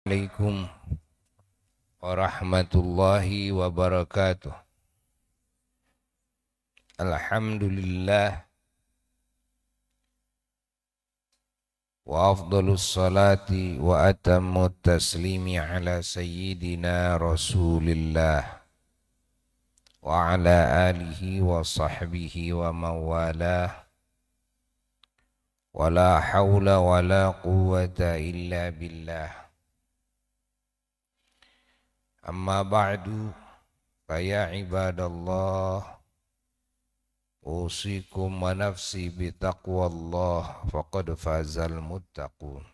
Assalamualaikum warahmatullahi wabarakatuh. Alhamdulillah wa afdalus salati wa atammu taslimi ala sayyidina Rasulillah wa ala alihi wa sahbihi wa mawalah wa la hawla wa la quwwata illa billah. Amma ba'du fa ya ibadallah usikum wa nafsi bitaqwallah faqad fazal muttaqun.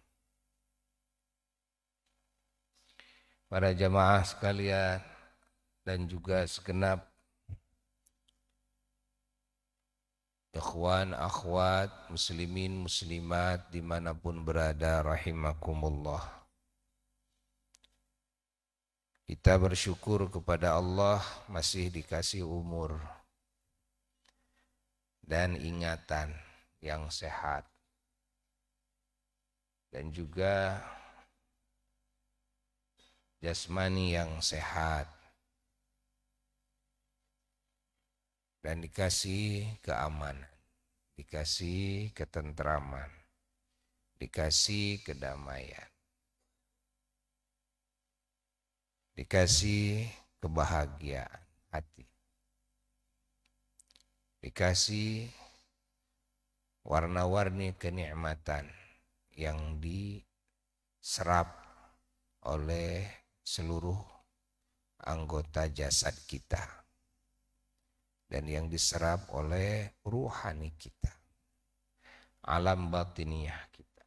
Para jamaah sekalian dan juga segenap ikhwan akhwat muslimin muslimat dimanapun berada rahimakumullah. Kita bersyukur kepada Allah masih dikasih umur dan ingatan yang sehat dan juga jasmani yang sehat dan dikasih keamanan, dikasih ketentraman, dikasih kedamaian, dikasih kebahagiaan hati, dikasih warna-warni kenikmatan yang diserap oleh seluruh anggota jasad kita dan yang diserap oleh ruhani kita, alam batiniah kita.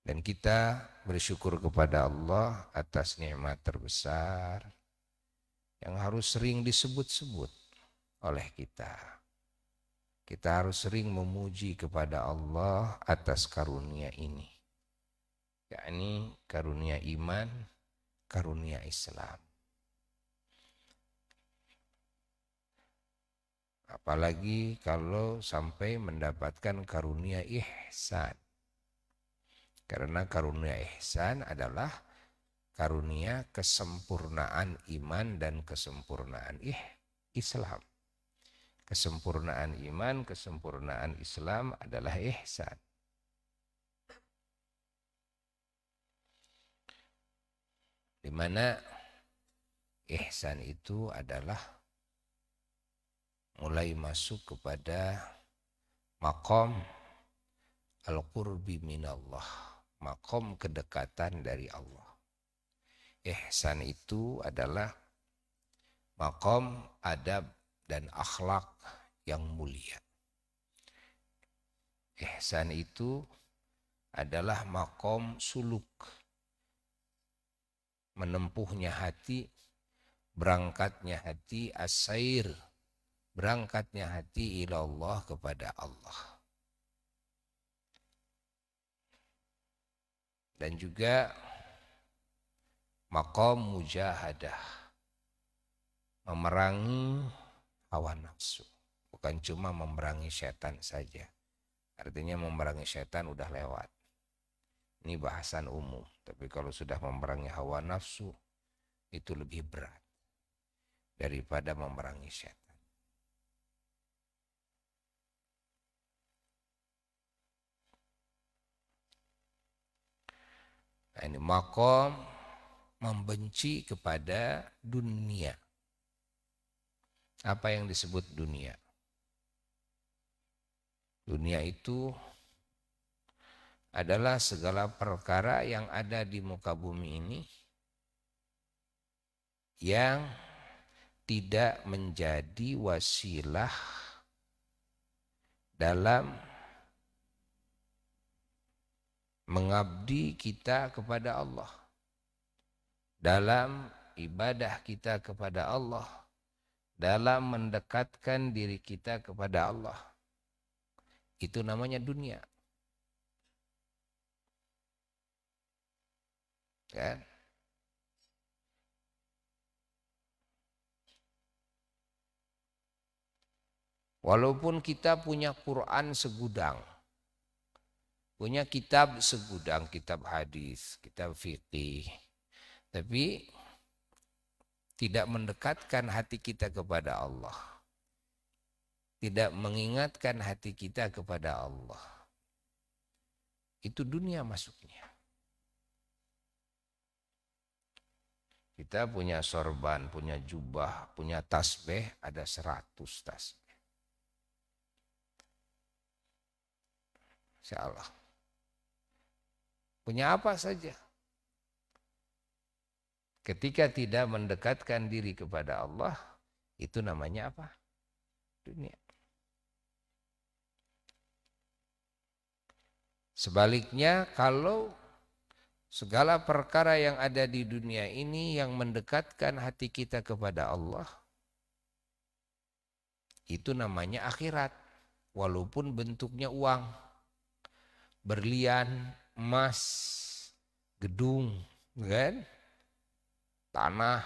Dan kita bersyukur kepada Allah atas nikmat terbesar yang harus sering disebut-sebut oleh kita. Kita harus sering memuji kepada Allah atas karunia ini, yakni karunia iman, karunia Islam. Apalagi kalau sampai mendapatkan karunia ihsan. Karena karunia ihsan adalah karunia kesempurnaan iman dan kesempurnaan Islam. Kesempurnaan iman, kesempurnaan Islam adalah ihsan. Di mana ihsan itu adalah mulai masuk kepada maqam al-qurbi minallah. Makom kedekatan dari Allah. Ihsan itu adalah makom adab dan akhlak yang mulia. Ihsan itu adalah makom suluk, menempuhnya hati, berangkatnya hati, as-sair, berangkatnya hati ilallah kepada Allah. Dan juga maqam mujahadah, memerangi hawa nafsu. Bukan cuma memerangi setan saja. Artinya memerangi setan udah lewat. Ini bahasan umum. Tapi kalau sudah memerangi hawa nafsu, itu lebih berat daripada memerangi setan. Nah, ini makom membenci kepada dunia. Apa yang disebut dunia? Dunia itu adalah segala perkara yang ada di muka bumi ini yang tidak menjadi wasilah dalam mengabdi kita kepada Allah, dalam ibadah kita kepada Allah, dalam mendekatkan diri kita kepada Allah. Itu namanya dunia. Kan? Walaupun kita punya Quran segudang, punya kitab segudang, kitab hadis, kitab fikih, tapi tidak mendekatkan hati kita kepada Allah, tidak mengingatkan hati kita kepada Allah, itu dunia masuknya. Kita punya sorban, punya jubah, punya tasbih, ada 100 tasbih. Insya Allah. Punya apa saja. Ketika tidak mendekatkan diri kepada Allah, itu namanya apa? Dunia. Sebaliknya, kalau segala perkara yang ada di dunia ini yang mendekatkan hati kita kepada Allah, itu namanya akhirat. Walaupun bentuknya uang, berlian, emas, gedung, kan? Tanah,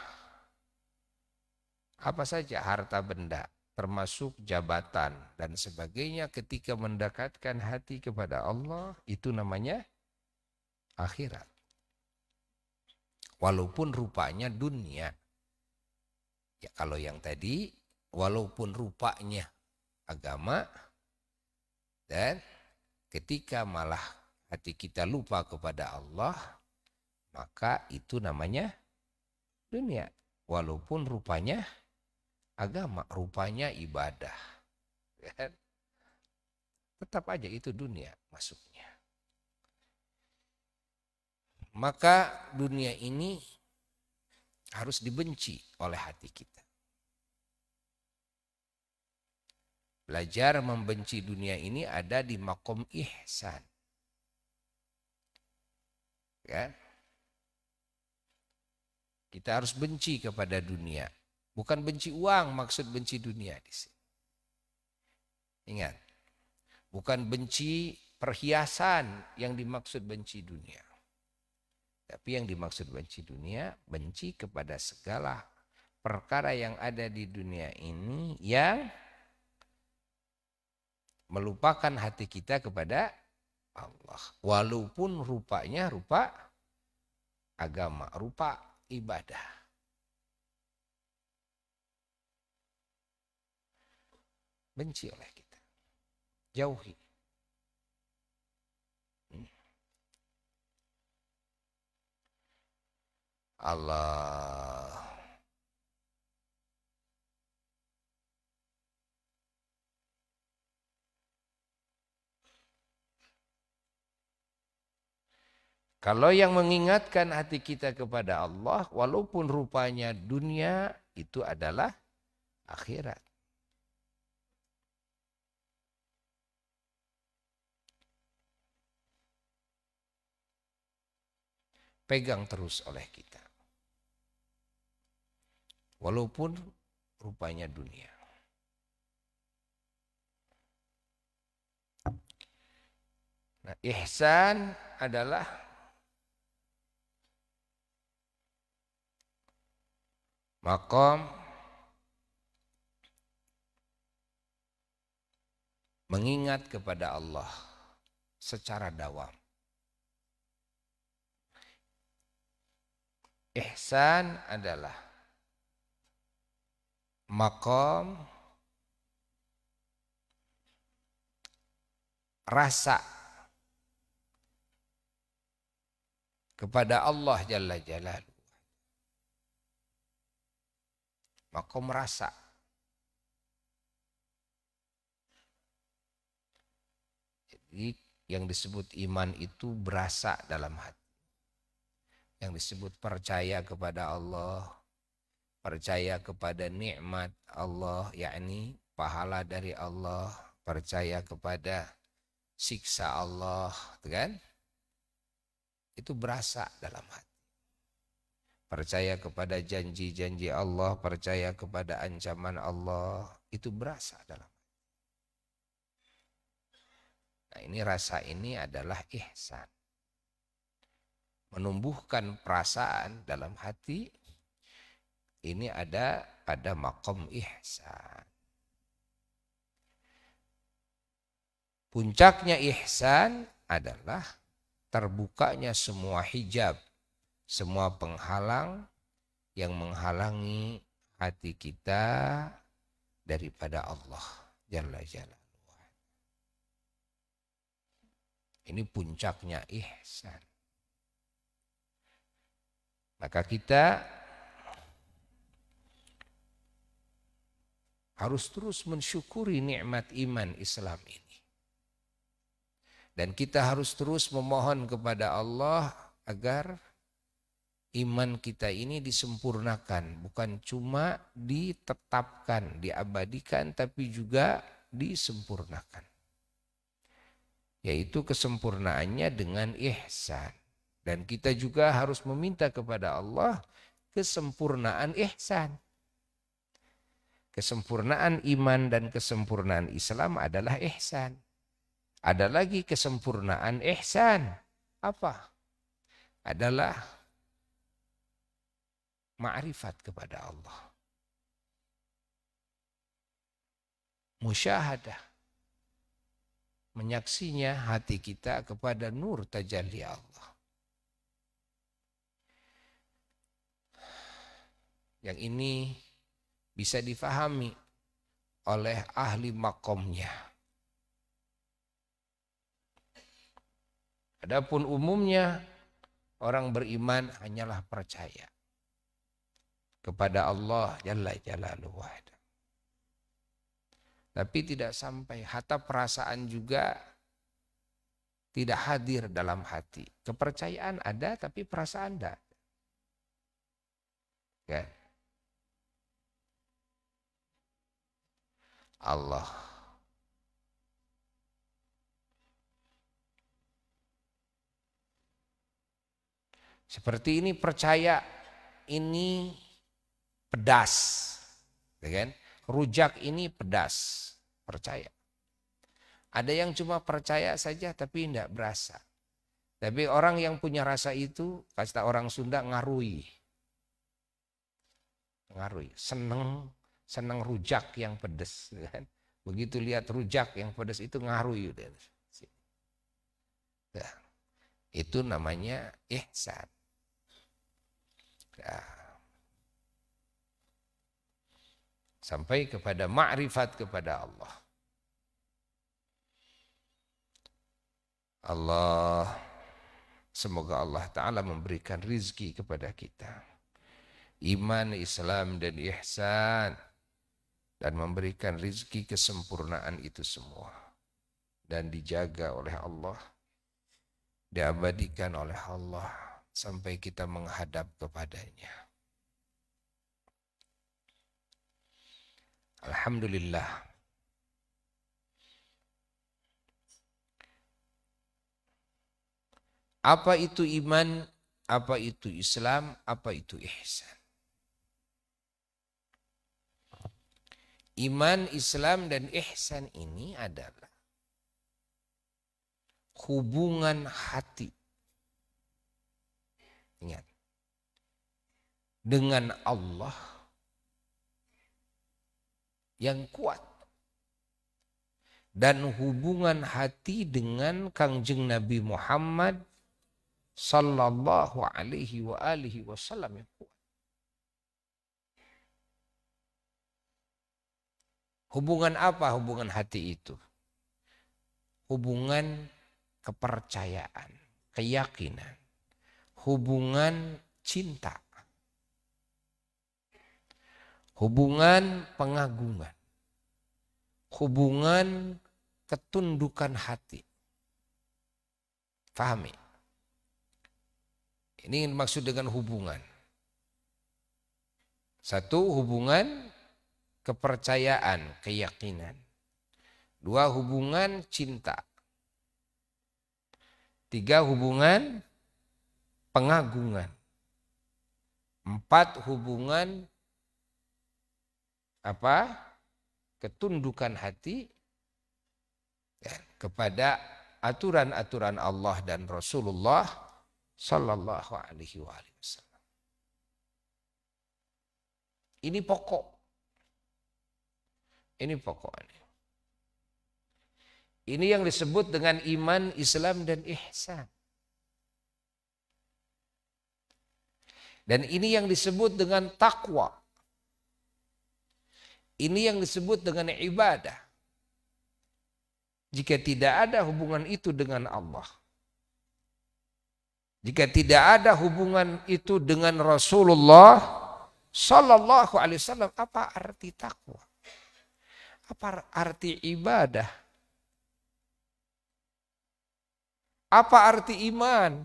apa saja harta benda, termasuk jabatan dan sebagainya, ketika mendekatkan hati kepada Allah, itu namanya akhirat. Walaupun rupanya dunia. Ya, kalau yang tadi, walaupun rupanya agama, dan ketika malah hati kita lupa kepada Allah, maka itu namanya dunia. Walaupun rupanya agama, rupanya ibadah, tetap aja itu dunia masuknya. Maka dunia ini harus dibenci oleh hati kita. Belajar membenci dunia ini ada di makom ihsan. Kan? Kita harus benci kepada dunia. Bukan benci uang, maksud benci dunia di sini. Ingat, bukan benci perhiasan yang dimaksud benci dunia. Tapi yang dimaksud benci dunia, benci kepada segala perkara yang ada di dunia ini yang melupakan hati kita kepada Allah. Walaupun rupanya rupa agama, rupa ibadah. Benci oleh kita. Jauhi. Allah. Kalau yang mengingatkan hati kita kepada Allah, walaupun rupanya dunia, itu adalah akhirat. Pegang terus oleh kita. Walaupun rupanya dunia. Nah, ihsan adalah makom mengingat kepada Allah secara dawam. Ihsan adalah makom rasa kepada Allah Jalla Jalaluhu. Makom rasa. Jadi yang disebut iman itu berasa dalam hati. Yang disebut percaya kepada Allah, percaya kepada nikmat Allah, yakni pahala dari Allah, percaya kepada siksa Allah, kan? Itu berasa dalam hati. Percaya kepada janji-janji Allah, percaya kepada ancaman Allah, itu berasa dalam hati. Nah, ini rasa ini adalah ihsan. Menumbuhkan perasaan dalam hati, ini ada pada makom ihsan. Puncaknya ihsan adalah terbukanya semua hijab, semua penghalang yang menghalangi hati kita daripada Allah Jalla Jalaluhu. Ini puncaknya ihsan. Maka kita harus terus mensyukuri nikmat iman Islam ini. Dan kita harus terus memohon kepada Allah agar iman kita ini disempurnakan. Bukan cuma ditetapkan, diabadikan, tapi juga disempurnakan. Yaitu kesempurnaannya dengan ihsan. Dan kita juga harus meminta kepada Allah kesempurnaan ihsan. Kesempurnaan iman dan kesempurnaan Islam adalah ihsan. Ada lagi kesempurnaan ihsan. Apa? Adalah ma'rifat kepada Allah. Musyahadah. Menyaksinya hati kita kepada nur tajalli Allah. Yang ini bisa difahami oleh ahli makomnya. Adapun umumnya orang beriman hanyalah percaya kepada Allah Jalla Jalaluhu. Tapi tidak sampai, hatta perasaan juga tidak hadir dalam hati. Kepercayaan ada tapi perasaan tidak. Kan? Allah. Seperti ini percaya ini pedas, ya kan? Rujak ini pedas, percaya. Ada yang cuma percaya saja tapi tidak berasa. Tapi orang yang punya rasa itu, kata orang Sunda, ngarui. Ngarui, seneng rujak yang pedas, ya kan? Begitu lihat rujak yang pedas itu ngarui. Nah, itu namanya ihsan. Nah, sampai kepada ma'rifat kepada Allah. Semoga Allah Ta'ala memberikan rizki kepada kita. Iman, Islam, dan ihsan. Dan memberikan rizki kesempurnaan itu semua. Dan dijaga oleh Allah. Diabadikan oleh Allah. Sampai kita menghadap kepadanya. Alhamdulillah. Apa itu iman? Apa itu Islam? Apa itu ihsan? Iman, Islam, dan ihsan ini adalah hubungan hati. Ingat. Dengan Allah yang kuat. Dan hubungan hati dengan Kangjeng Nabi Muhammad sallallahu alaihi wa alihi wasallam yang kuat. Hubungan apa hubungan hati itu? Hubungan kepercayaan, keyakinan, hubungan cinta, hubungan pengagungan, hubungan ketundukan hati. Pahami? Ini maksud dengan hubungan. Satu, hubungan kepercayaan, keyakinan. Dua, hubungan cinta. Tiga, hubungan pengagungan. Empat, hubungan ketundukan hati kepada aturan-aturan Allah dan Rasulullah sallallahu alaihi wasallam. Ini pokok. Ini pokoknya. Ini yang disebut dengan iman, Islam, dan ihsan. Dan ini yang disebut dengan takwa. Ini yang disebut dengan ibadah. Jika tidak ada hubungan itu dengan Allah, jika tidak ada hubungan itu dengan Rasulullah Sallallahu Alaihi Wasallam, apa arti takwa? Apa arti ibadah? Apa arti iman?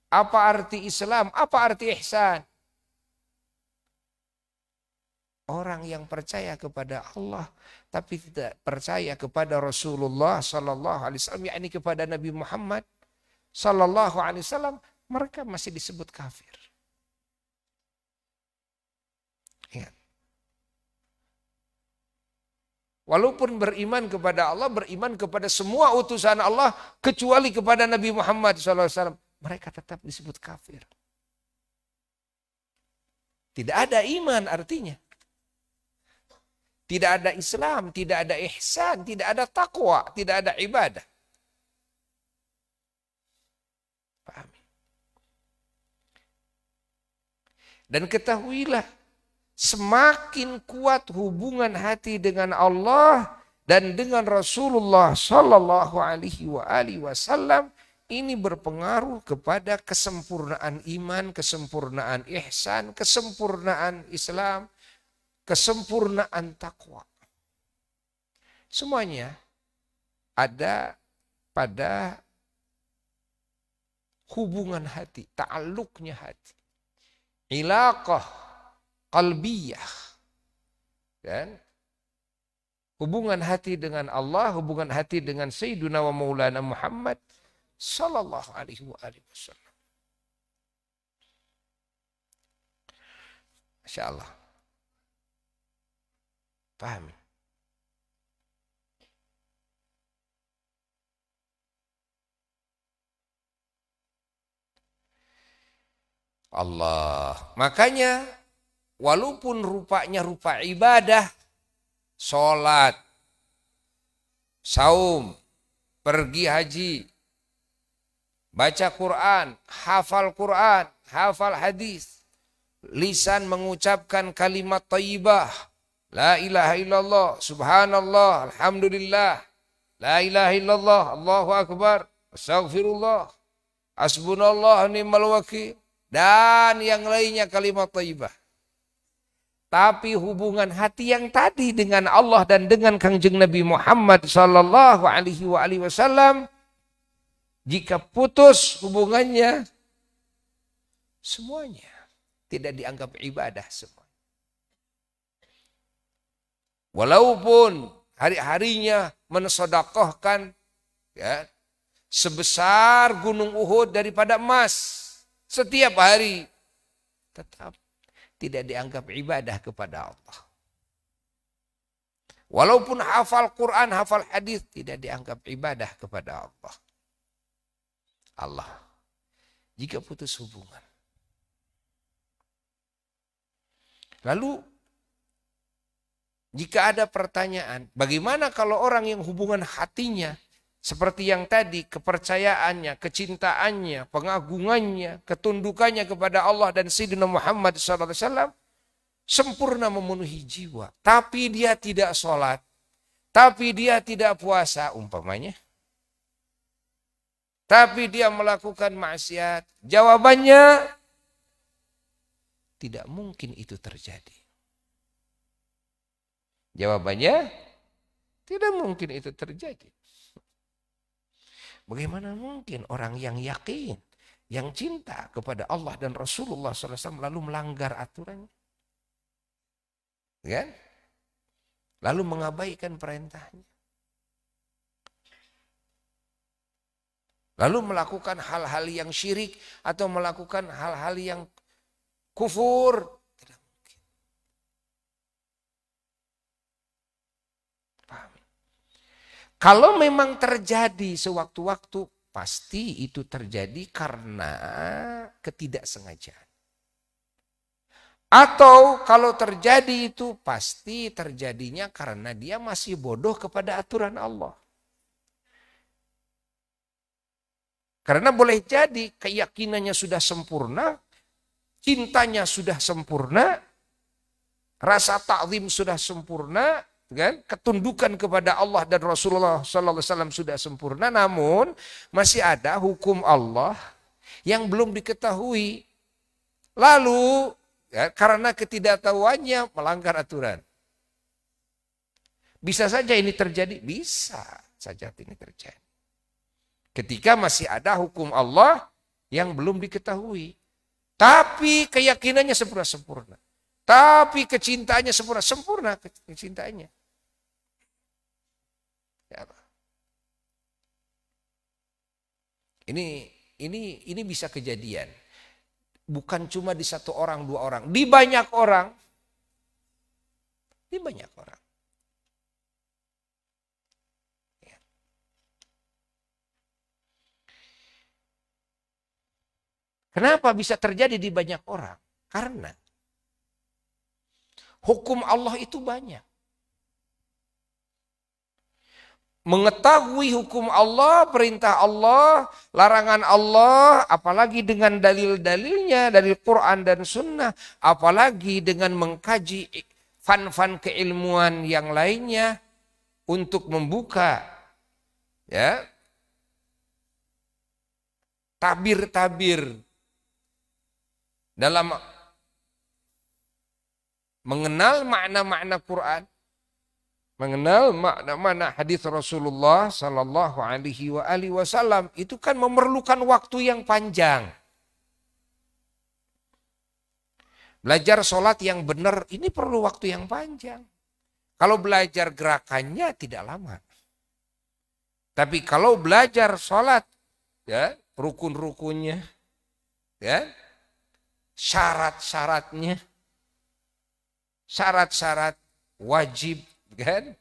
Apa arti Islam? Apa arti ihsan? Orang yang percaya kepada Allah tapi tidak percaya kepada Rasulullah Sallallahu Alaihi Wasallam, yakni kepada Nabi Muhammad Sallallahu Alaihi Wasallam, mereka masih disebut kafir. Ingat. Walaupun beriman kepada Allah, beriman kepada semua utusan Allah kecuali kepada Nabi Muhammad Sallallahu Alaihi Wasallam, mereka tetap disebut kafir. Tidak ada iman artinya. Tidak ada Islam, tidak ada ihsan, tidak ada takwa, tidak ada ibadah. Pahami? Dan ketahuilah, semakin kuat hubungan hati dengan Allah dan dengan Rasulullah Sallallahu Alaihi Wasallam, ini berpengaruh kepada kesempurnaan iman, kesempurnaan ihsan, kesempurnaan Islam, kesempurnaan takwa. Semuanya ada pada hubungan hati, ta'alluqnya hati. Ilaqah qalbiyah. Dan hubungan hati dengan Allah, hubungan hati dengan Sayyiduna wa Maulana Muhammad Sallallahu Alaihi Wasallam. Masya Allah. Pahami? Allah. Makanya walaupun rupanya rupa ibadah, sholat, saum, pergi haji, baca Quran, hafal hadis, lisan mengucapkan kalimat thayyibah, la ilaha illallah, subhanallah, alhamdulillah, la ilaha illallah, Allahu akbar, astaghfirullah, hasbunallah ni'mal wakil, dan yang lainnya kalimat thayyibah. Tapi hubungan hati yang tadi dengan Allah dan dengan Kangjeng Nabi Muhammad Sallallahu Alaihi Wasallam, jika putus hubungannya, semuanya tidak dianggap ibadah semua. Walaupun hari-harinya mensedekahkan ya, sebesar gunung Uhud daripada emas setiap hari, tetap tidak dianggap ibadah kepada Allah. Walaupun hafal Quran, hafal hadis, tidak dianggap ibadah kepada Allah. Allah, jika putus hubungan. Lalu, jika ada pertanyaan, bagaimana kalau orang yang hubungan hatinya seperti yang tadi, kepercayaannya, kecintaannya, pengagungannya, ketundukannya kepada Allah dan Sayyidina Muhammad SAW sempurna memenuhi jiwa, tapi dia tidak sholat, tapi dia tidak puasa umpamanya, tapi dia melakukan maksiat, jawabannya tidak mungkin itu terjadi. Jawabannya tidak mungkin itu terjadi. Bagaimana mungkin orang yang yakin, yang cinta kepada Allah dan Rasulullah SAW lalu melanggar aturannya? Kan? Lalu mengabaikan perintahnya. Lalu melakukan hal-hal yang syirik atau melakukan hal-hal yang kufur. Tidak mungkin. Paham? Kalau memang terjadi sewaktu-waktu, pasti itu terjadi karena ketidaksengajaan. Atau kalau terjadi itu pasti terjadinya karena dia masih bodoh kepada aturan Allah. Karena boleh jadi keyakinannya sudah sempurna, cintanya sudah sempurna, rasa ta'zim sudah sempurna, kan? Ketundukan kepada Allah dan Rasulullah sallallahu alaihi wasallam sudah sempurna, namun masih ada hukum Allah yang belum diketahui. Lalu ya, karena ketidaktahuannya melanggar aturan. Bisa saja ini terjadi, bisa saja ini terjadi. Ketika masih ada hukum Allah yang belum diketahui. Tapi keyakinannya sempurna. Tapi kecintaannya sempurna kecintaannya. Ya. Ini bisa kejadian. Bukan cuma di satu orang, dua orang. Di banyak orang. Di banyak orang. Kenapa bisa terjadi di banyak orang? Karena hukum Allah itu banyak. Mengetahui hukum Allah, perintah Allah, larangan Allah, apalagi dengan dalil-dalilnya dari Quran dan Sunnah, apalagi dengan mengkaji fan-fan keilmuan yang lainnya untuk membuka ya tabir-tabir dalam mengenal makna-makna Quran, mengenal makna-makna hadis Rasulullah sallallahu alaihi wasallam, itu kan memerlukan waktu yang panjang. Belajar sholat yang benar ini perlu waktu yang panjang. Kalau belajar gerakannya tidak lama. Tapi kalau belajar sholat, ya rukun-rukunnya, ya syarat-syaratnya, syarat-syarat wajib, kan?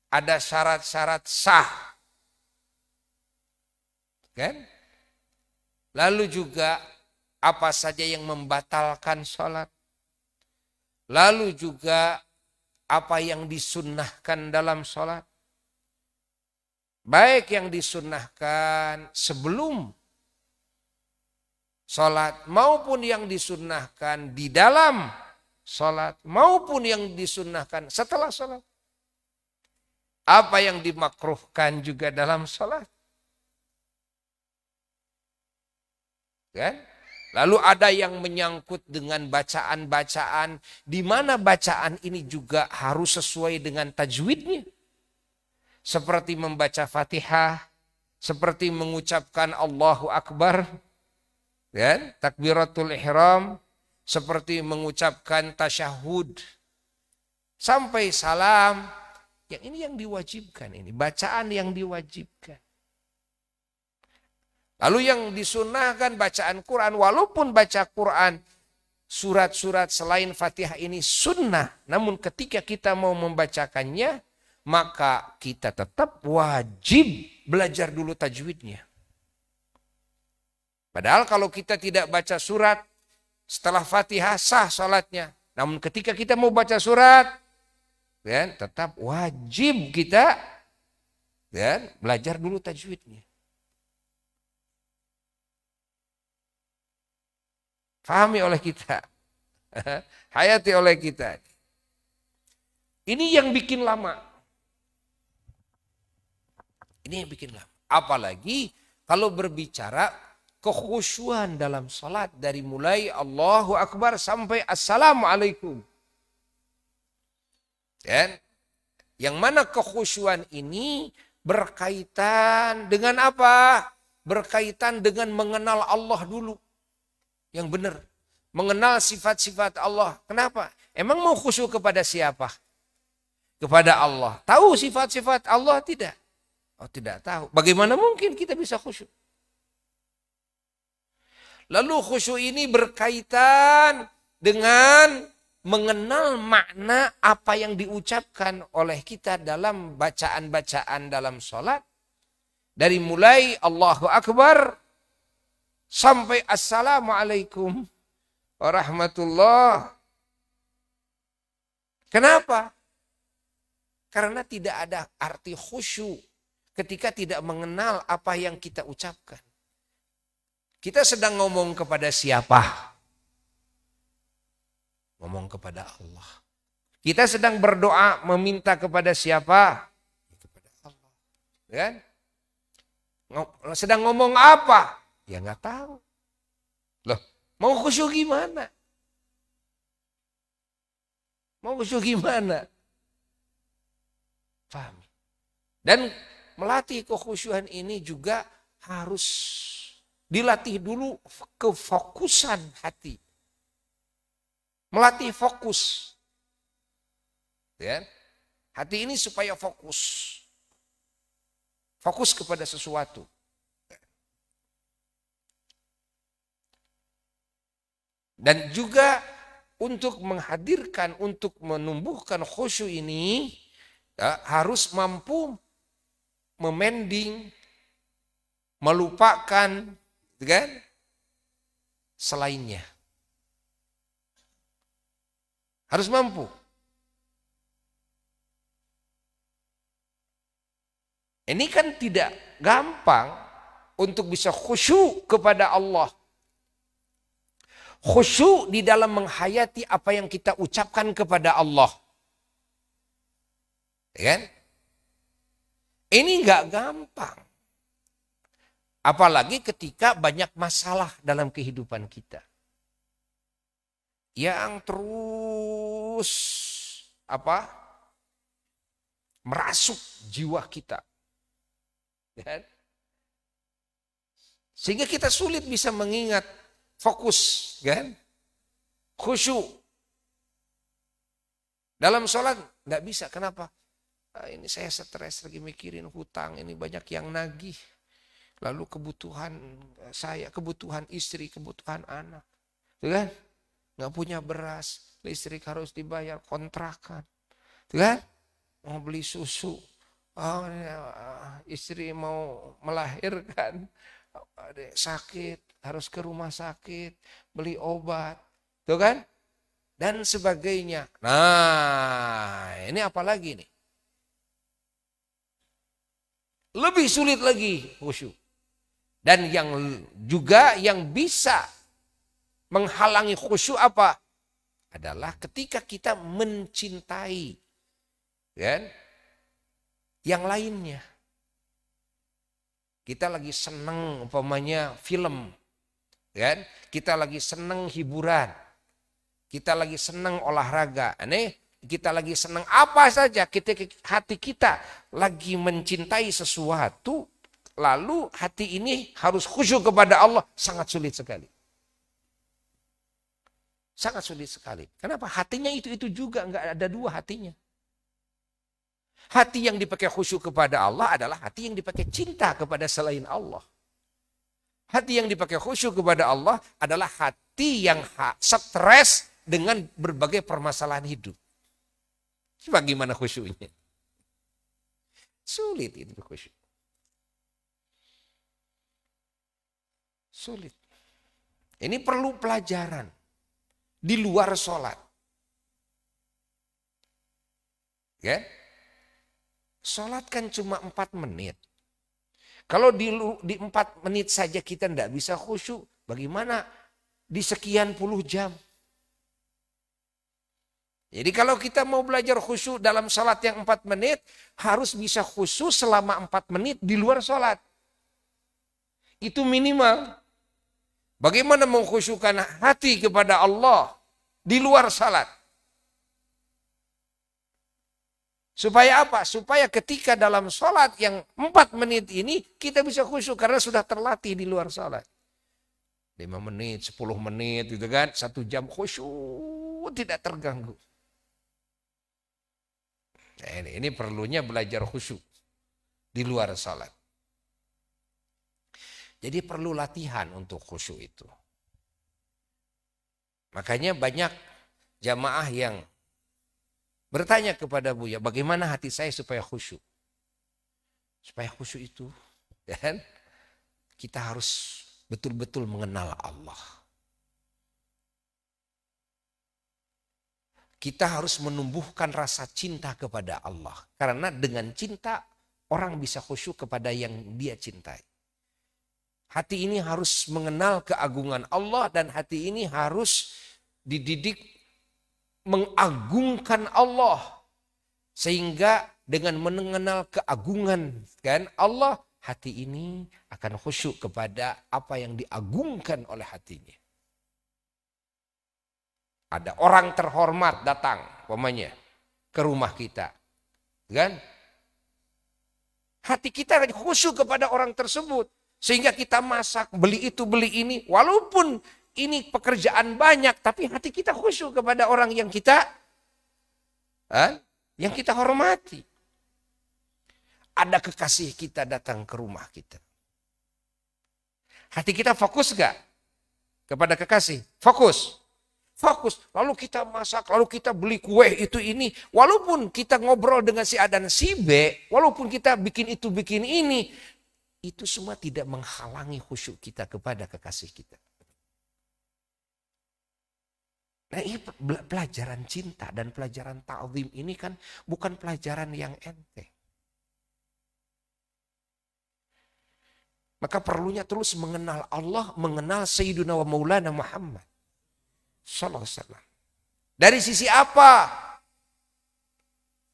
Ada syarat-syarat sah, kan? Lalu juga apa saja yang membatalkan sholat. Lalu juga apa yang disunnahkan dalam sholat. Baik yang disunnahkan sebelum sholat maupun yang disunnahkan di dalam sholat maupun yang disunnahkan setelah sholat. Apa yang dimakruhkan juga dalam sholat. Kan? Lalu ada yang menyangkut dengan bacaan-bacaan, di mana bacaan ini juga harus sesuai dengan tajwidnya. Seperti membaca Fatihah, seperti mengucapkan Allahu Akbar, ya, takbiratul ihram, seperti mengucapkan tasyahud, sampai salam. Yang ini yang diwajibkan, ini bacaan yang diwajibkan. Lalu yang disunnahkan bacaan Quran, walaupun baca Quran surat-surat selain Fatihah ini sunnah, namun ketika kita mau membacakannya, maka kita tetap wajib belajar dulu tajwidnya. Padahal kalau kita tidak baca surat setelah Fatihah sah salatnya. Namun ketika kita mau baca surat, ya, tetap wajib kita ya, belajar dulu tajwidnya. Fahami oleh kita. Hayati oleh kita. Ini yang bikin lama. Ini yang bikin lama. Apalagi kalau berbicara kekhusyuan dalam salat dari mulai Allahu Akbar sampai Assalamualaikum. Dan yang mana kekhusyuan ini berkaitan dengan apa? Berkaitan dengan mengenal Allah dulu. Yang benar. Mengenal sifat-sifat Allah. Kenapa? Emang mau khusyuk kepada siapa? Kepada Allah. Tahu sifat-sifat Allah tidak? Oh, tidak tahu. Bagaimana mungkin kita bisa khusyuk? Lalu khusyuk ini berkaitan dengan mengenal makna apa yang diucapkan oleh kita dalam bacaan-bacaan dalam sholat. Dari mulai Allahu Akbar sampai Assalamualaikum warahmatullah. Kenapa? Karena tidak ada arti khusyuk ketika tidak mengenal apa yang kita ucapkan. Kita sedang ngomong kepada siapa? Ngomong kepada Allah. Kita sedang berdoa meminta kepada siapa? Kepada Allah. Kan? Sedang ngomong apa? Ya nggak tahu. Loh, mau khusyuk gimana? Mau khusyuk gimana? Paham? Dan melatih kekhusyuan ini juga harus dilatih dulu kefokusan hati. Melatih fokus. Ya. Hati ini supaya fokus. Fokus kepada sesuatu. Dan juga untuk menghadirkan, untuk menumbuhkan khusyuk ini, ya, harus mampu memending, melupakan, kan, selainnya. Harus mampu. Ini kan tidak gampang untuk bisa khusyuk kepada Allah. Khusyuk di dalam menghayati apa yang kita ucapkan kepada Allah. Ya kan? Ini nggak gampang. Apalagi ketika banyak masalah dalam kehidupan kita. Yang terus merasuk jiwa kita. Ya kan? Sehingga kita sulit bisa mengingat fokus, kan? Khusyuk. Dalam sholat nggak bisa. Kenapa? Ini saya stres lagi mikirin hutang, ini banyak yang nagih. Lalu kebutuhan saya, kebutuhan istri, kebutuhan anak. Tuh kan? Nggak punya beras, listrik harus dibayar, kontrakan. Tuh kan? Mau beli susu. Oh, istri mau melahirkan, sakit, harus ke rumah sakit, beli obat, tuh kan? Dan sebagainya. Nah, ini apa lagi nih? Lebih sulit lagi khusyuk. Dan yang juga yang bisa menghalangi khusyuk apa? Adalah ketika kita mencintai, kan? Yang lainnya. Kita lagi seneng umpamanya film, kan? Kita lagi seneng hiburan, kita lagi seneng olahraga, kita lagi seneng apa saja, hati kita lagi mencintai sesuatu, lalu hati ini harus khusyuk kepada Allah, sangat sulit sekali. Sangat sulit sekali. Kenapa? Hatinya itu juga, nggak ada dua hatinya. Hati yang dipakai khusyuk kepada Allah adalah hati yang dipakai cinta kepada selain Allah. Hati yang dipakai khusyuk kepada Allah adalah hati yang stres dengan berbagai permasalahan hidup. Bagaimana khusyuknya? Sulit itu khusyuk. Sulit. Ini perlu pelajaran di luar sholat. Ya? Sholat kan cuma 4 menit. Kalau di 4 menit saja kita tidak bisa khusyuk, bagaimana di sekian puluh jam? Jadi kalau kita mau belajar khusyuk dalam sholat yang 4 menit, harus bisa khusyuk selama 4 menit di luar sholat. Itu minimal. Bagaimana mengkhusyukkan hati kepada Allah di luar sholat? Supaya apa? Supaya ketika dalam sholat yang 4 menit ini kita bisa khusyuk karena sudah terlatih di luar sholat. 5 menit, 10 menit gitu kan. 1 jam khusyuk tidak terganggu. Nah, ini perlunya belajar khusyuk di luar sholat. Jadi perlu latihan untuk khusyuk itu. Makanya banyak jamaah yang bertanya kepada Buya, bagaimana hati saya supaya khusyuk? Supaya khusyuk itu, kan? Kita harus betul-betul mengenal Allah. Kita harus menumbuhkan rasa cinta kepada Allah. Karena dengan cinta, orang bisa khusyuk kepada yang dia cintai. Hati ini harus mengenal keagungan Allah dan hati ini harus dididik mengagungkan Allah. Sehingga dengan mengenal keagungan kan Allah, hati ini akan khusyuk kepada apa yang diagungkan oleh hatinya. Ada orang terhormat datang, umpamanya ke rumah kita, kan? Hati kita khusyuk kepada orang tersebut, sehingga kita masak, beli itu, beli ini, walaupun ini pekerjaan banyak, tapi hati kita khusyuk kepada orang yang kita, hormati. Ada kekasih kita datang ke rumah kita, hati kita fokus gak kepada kekasih? Fokus. Lalu kita masak, lalu kita beli kue itu ini. Walaupun kita ngobrol dengan si A dan si B, walaupun kita bikin itu bikin ini, itu semua tidak menghalangi khusyuk kita kepada kekasih kita. Nah, ini pelajaran cinta dan pelajaran ta'zim ini kan bukan pelajaran yang enteng. Maka perlunya terus mengenal Allah, mengenal Sayyiduna wa Maulana Muhammad sallallahu alaihi wasallam. Dari sisi apa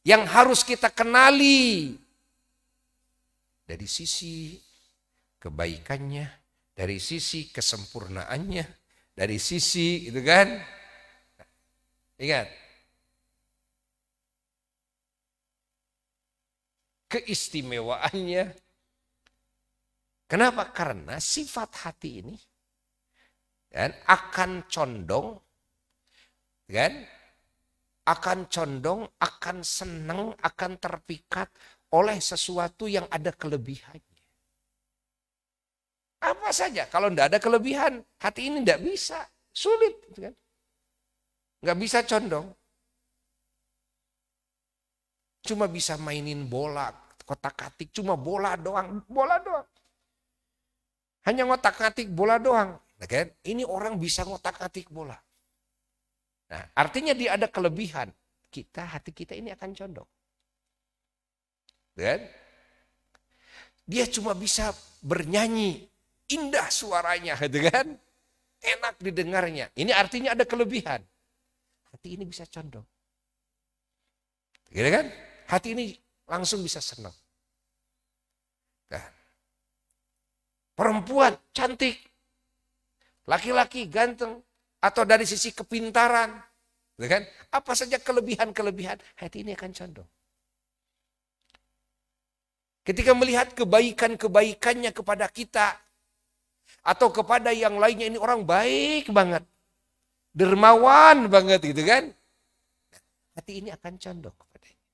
yang harus kita kenali? Dari sisi kebaikannya, dari sisi kesempurnaannya, dari sisi itu kan. Ingat. Keistimewaannya. Kenapa? Karena sifat hati ini kan akan condong, kan? Akan condong, akan senang, akan terpikat oleh sesuatu yang ada kelebihannya. Apa saja, kalau tidak ada kelebihan, hati ini tidak bisa, sulit, kan? Nggak bisa condong. Cuma bisa mainin bola, kotak-katik, cuma bola doang. Hanya ngotak-ngatik bola doang. Nah, kan? Ini orang bisa ngotak-ngatik bola. Nah, artinya dia ada kelebihan. Hati kita ini akan condong. Dan dia cuma bisa bernyanyi, indah suaranya, gitu kan? Enak didengarnya. Ini artinya ada kelebihan. Hati ini bisa condong. Gitu kan? Hati ini langsung bisa senang. Nah, perempuan cantik, laki-laki ganteng, atau dari sisi kepintaran, gitu kan? Apa saja kelebihan-kelebihan, hati ini akan condong. Ketika melihat kebaikan-kebaikannya kepada kita, atau kepada yang lainnya, ini orang baik banget, dermawan banget gitu kan. Hati ini akan condong kepadanya.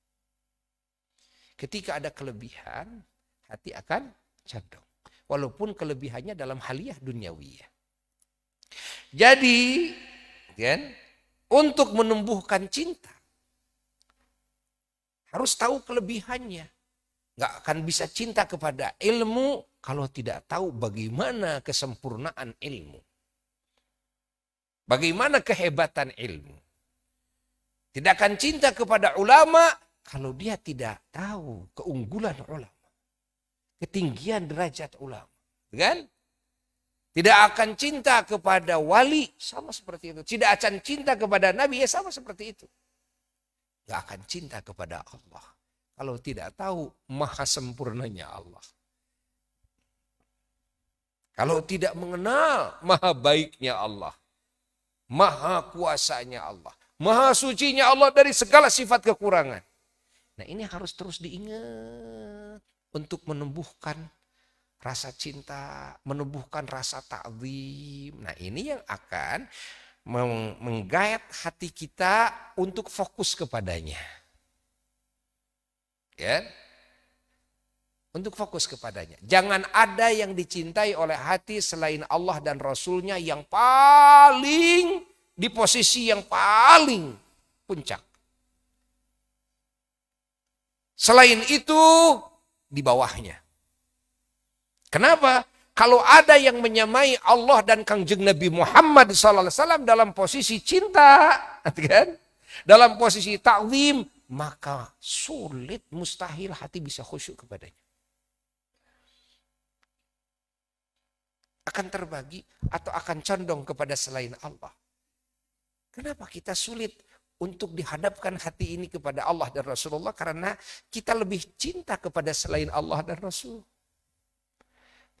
Ketika ada kelebihan, hati akan condong. Walaupun kelebihannya dalam haliah duniawiyah. Jadi, kan, untuk menumbuhkan cinta, harus tahu kelebihannya. Nggak akan bisa cinta kepada ilmu kalau tidak tahu bagaimana kesempurnaan ilmu. Bagaimana kehebatan ilmu. Tidak akan cinta kepada ulama kalau dia tidak tahu keunggulan ulama. Ketinggian derajat ulama. Kan? Tidak akan cinta kepada wali, sama seperti itu. Tidak akan cinta kepada nabi, ya sama seperti itu. Tidak akan cinta kepada Allah kalau tidak tahu maha sempurnanya Allah. Kalau tidak mengenal maha baiknya Allah. Maha kuasanya Allah. Maha sucinya Allah dari segala sifat kekurangan. Nah, ini harus terus diingat untuk menumbuhkan rasa cinta, menumbuhkan rasa ta'zim. Nah, ini yang akan menggait hati kita untuk fokus kepadanya. Ya. Untuk fokus kepadanya. Jangan ada yang dicintai oleh hati selain Allah dan Rasulnya yang paling di posisi yang paling puncak. Selain itu di bawahnya. Kenapa? Kalau ada yang menyamai Allah dan Kangjeng Nabi Muhammad SAW dalam posisi cinta, kan? Dalam posisi ta'zim, maka sulit, mustahil hati bisa khusyuk kepadanya. Akan terbagi atau akan condong kepada selain Allah. Kenapa kita sulit untuk dihadapkan hati ini kepada Allah dan Rasulullah? Karena kita lebih cinta kepada selain Allah dan Rasul.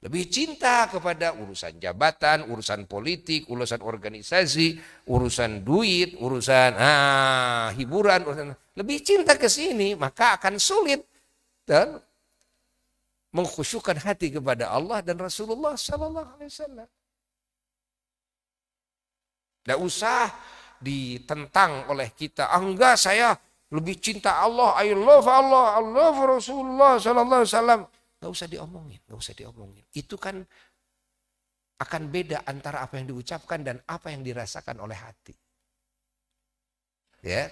Lebih cinta kepada urusan jabatan, urusan politik, urusan organisasi, urusan duit, urusan hiburan. Lebih cinta ke sini, maka akan sulit dan mengkhusyukkan hati kepada Allah dan Rasulullah Sallallahu Alaihi Wasallam. Tidak usah ditentang oleh kita. Enggak, saya lebih cinta Allah. I love Allah, I love Rasulullah Sallallahu Alaihi Wasallam. Nggak usah diomongin, nggak usah diomongin. Itu kan akan beda antara apa yang diucapkan dan apa yang dirasakan oleh hati. Ya,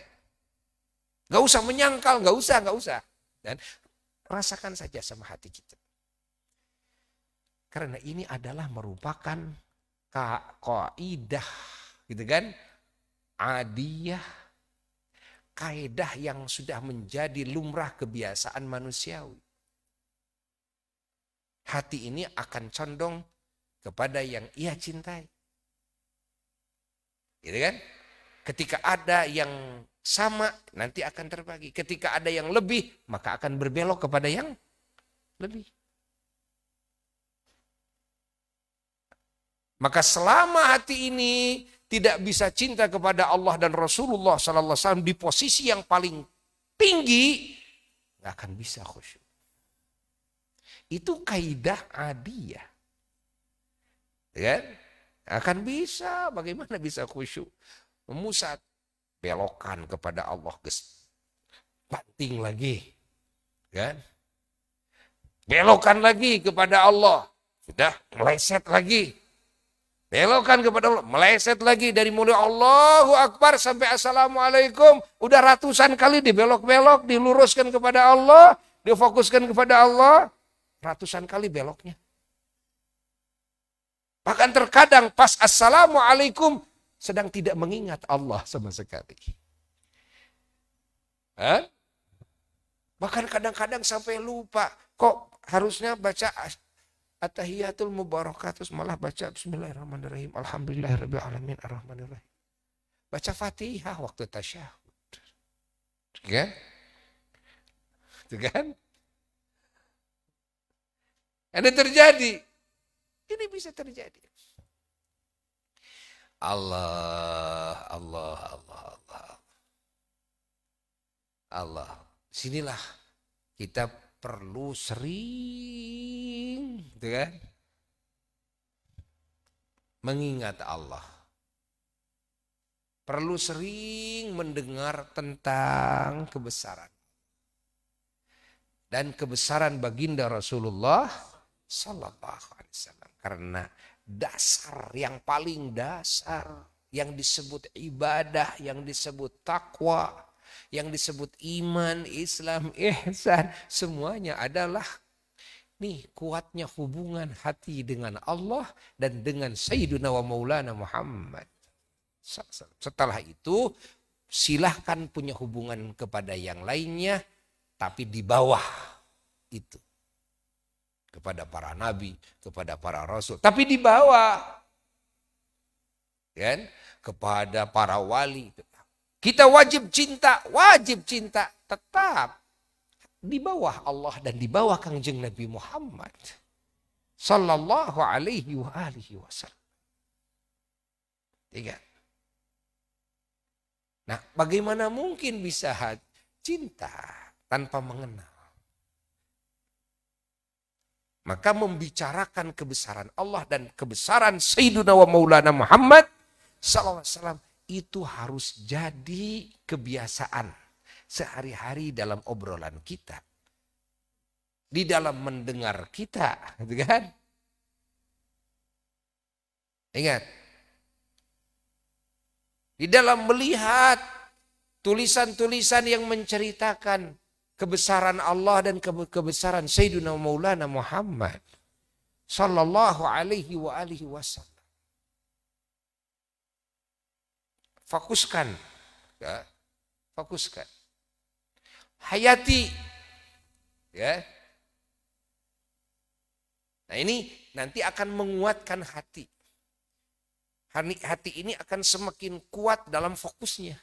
nggak usah menyangkal, nggak usah. Dan rasakan saja sama hati kita. Karena ini adalah merupakan kaidah, gitu kan? Adiyah, kaidah yang sudah menjadi lumrah kebiasaan manusiawi. Hati ini akan condong kepada yang ia cintai. Gitu kan? Ketika ada yang sama, nanti akan terbagi. Ketika ada yang lebih, maka akan berbelok kepada yang lebih. Maka selama hati ini tidak bisa cinta kepada Allah dan Rasulullah SAW di posisi yang paling tinggi, nggak akan bisa khusyuk. Itu kaidah adiyah. Ya, akan bisa, bagaimana bisa khusyuk? Memusat, belokan kepada Allah, banting lagi. Kan? Belokan lagi kepada Allah, sudah meleset lagi. Belokan kepada Allah, meleset lagi dari mulai Allahu Akbar sampai Assalamualaikum. Udah ratusan kali dibelok-belok, diluruskan kepada Allah, difokuskan kepada Allah. Ratusan kali beloknya. Bahkan terkadang pas Assalamualaikum sedang tidak mengingat Allah sama sekali. Bahkan kadang-kadang sampai lupa. Kok harusnya baca At-Tahiyatul Mubarakatus, malah baca Bismillahirrahmanirrahim, Alhamdulillahirabbil alamin arrahmanirrahim. Baca Fatihah waktu tasyahud. Kan? Itu kan? Ini terjadi. Ini bisa terjadi. Allah. Sinilah kita perlu sering, gitu kan? Mengingat Allah. Perlu sering mendengar tentang kebesaran. Dan kebesaran baginda Rasulullah Sallallahu Alaihi Wasallam. Karena dasar yang paling dasar, yang disebut ibadah, yang disebut takwa, yang disebut iman, Islam, ihsan, semuanya adalah nih kuatnya hubungan hati dengan Allah dan dengan Sayyiduna wa Maulana Muhammad. Setelah itu silahkan punya hubungan kepada yang lainnya, tapi di bawah itu. Kepada para nabi, kepada para rasul. Tapi di bawah. Kan? Kepada para wali. Kita wajib cinta tetap di bawah Allah dan di bawah Kangjeng Nabi Muhammad Sallallahu Alaihi Wasallam. Tiga. Nah, bagaimana mungkin bisa cinta tanpa mengenal? Maka membicarakan kebesaran Allah dan kebesaran Sayyiduna wa Maulana Muhammad SAW itu harus jadi kebiasaan sehari-hari dalam obrolan kita. Di dalam mendengar kita, gitu kan? Ingat. Di dalam melihat tulisan-tulisan yang menceritakan kebesaran Allah dan kebesaran Sayyidina Maulana Muhammad Sallallahu Alaihi Wasallam. Fokuskan, ya, fokuskan. Hayati, ya. nanti akan menguatkan hati. Hati ini akan semakin kuat dalam fokusnya.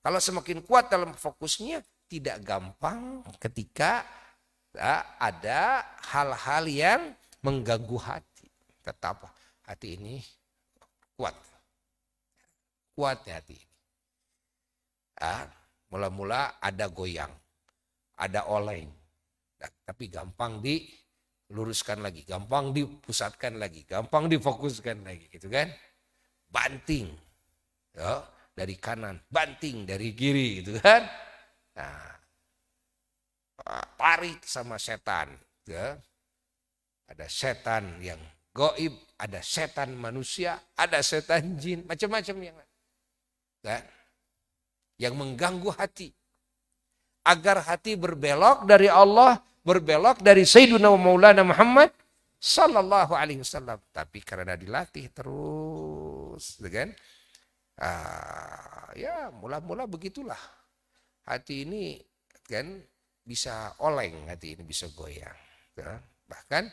Kalau semakin kuat dalam fokusnya, tidak gampang ketika ada hal-hal yang mengganggu hati. Tetap hati ini kuat. Kuatnya hati ini. Mula-mula ada goyang, ada oleng. Tapi gampang diluruskan lagi, gampang dipusatkan lagi, gampang difokuskan lagi, gitu kan? Banting, ya, dari kanan, banting dari kiri, gitu kan? Nah, tarik sama setan, ya. Ada setan yang gaib, ada setan manusia, ada setan jin, macam-macam yang mengganggu hati. Agar hati berbelok dari Allah, berbelok dari Sayyidina Maulana Muhammad Sallallahu Alaihi Wasallam. Tapi karena dilatih terus, kan? Ya mula-mula begitulah. Hati ini kan bisa oleng, hati ini bisa goyang. Ya. Bahkan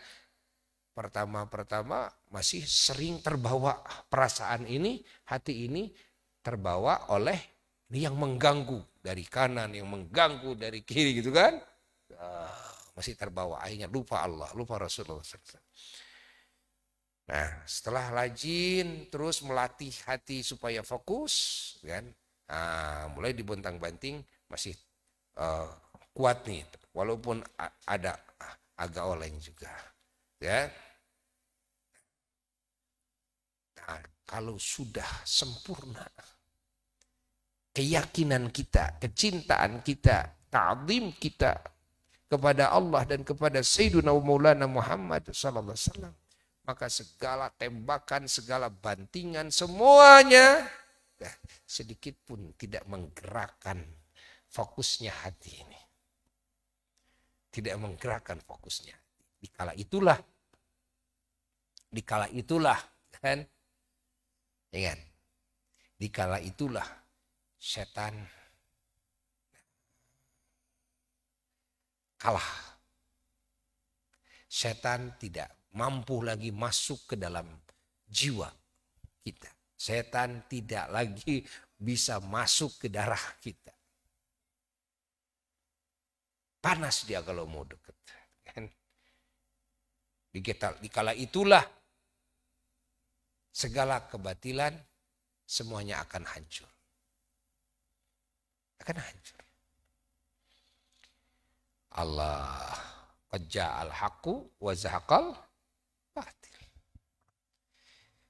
pertama-pertama masih sering terbawa perasaan ini, hati ini terbawa oleh yang mengganggu dari kanan, yang mengganggu dari kiri, gitu kan? Masih terbawa, akhirnya lupa Allah, lupa Rasulullah SAW. Nah, setelah rajin terus melatih hati supaya fokus, kan? Mulai dibontang-banting masih kuat nih, walaupun ada agak oleng juga, ya. Nah, kalau sudah sempurna keyakinan kita, kecintaan kita, ta'zim kita kepada Allah dan kepada Sayyidina Maulana Muhammad sallallahu alaihi wasallam, maka segala tembakan, segala bantingan, semuanya sedikit pun tidak menggerakkan fokusnya hati ini. Tidak menggerakkan fokusnya. Dikala itulah kan, ingat, dikala itulah setan kalah. Setan tidak mampu lagi masuk ke dalam jiwa kita. Setan tidak lagi bisa masuk ke darah kita. Panas dia kalau mau dekat. Dikala itulah segala kebatilan semuanya akan hancur. Akan hancur. Allah qad ja'al haqqu wa zahaqal batil.